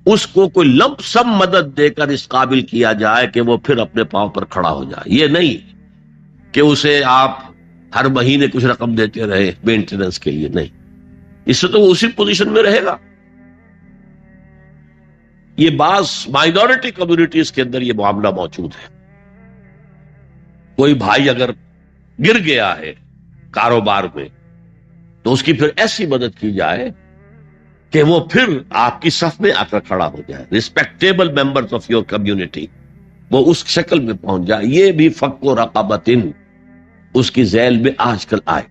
اس کو کوئی لمپ سم مدد دے کر اس قابل کیا جائے کہ وہ پھر اپنے پاؤں پر کھڑا ہو جائے. یہ نہیں کہ اسے آپ ہر مہینے کچھ رقم دیتے رہے مینٹیننس کے لیے، نہیں، اس سے تو وہ اسی پوزیشن میں رہے گا. یہ بعض مائنورٹی کمیونٹیز کے اندر یہ معاملہ موجود ہے. کوئی بھائی اگر گر گیا ہے کاروبار میں تو اس کی پھر ایسی مدد کی جائے کہ وہ پھر آپ کی صف میں آ کر کھڑا ہو جائے. Respectable members of your community وہ اس شکل میں پہنچ جائے. یہ بھی فک و رقبۃ اس کی ذیل میں آج کل آئے.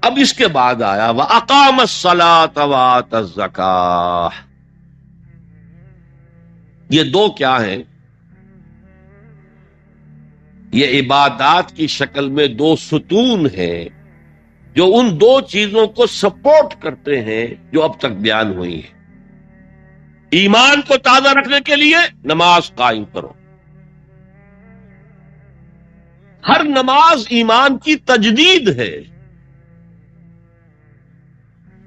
اب اس کے بعد آیا وَأَقَامَ الصَّلَاةَ وَآتَى الزَّكَاةَ. یہ دو کیا ہیں؟ یہ عبادات کی شکل میں دو ستون ہیں جو ان دو چیزوں کو سپورٹ کرتے ہیں جو اب تک بیان ہوئی ہیں. ایمان کو تازہ رکھنے کے لیے نماز قائم کرو. ہر نماز ایمان کی تجدید ہے.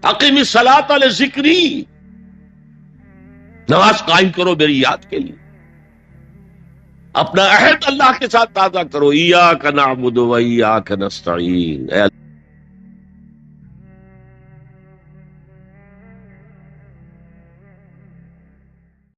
اقیم الصلاۃ لذکری، نماز قائم کرو میری یاد کے لیے. اپنا عہد اللہ کے ساتھ تازہ کرو. ایاک نعبد و ایاک نستعین.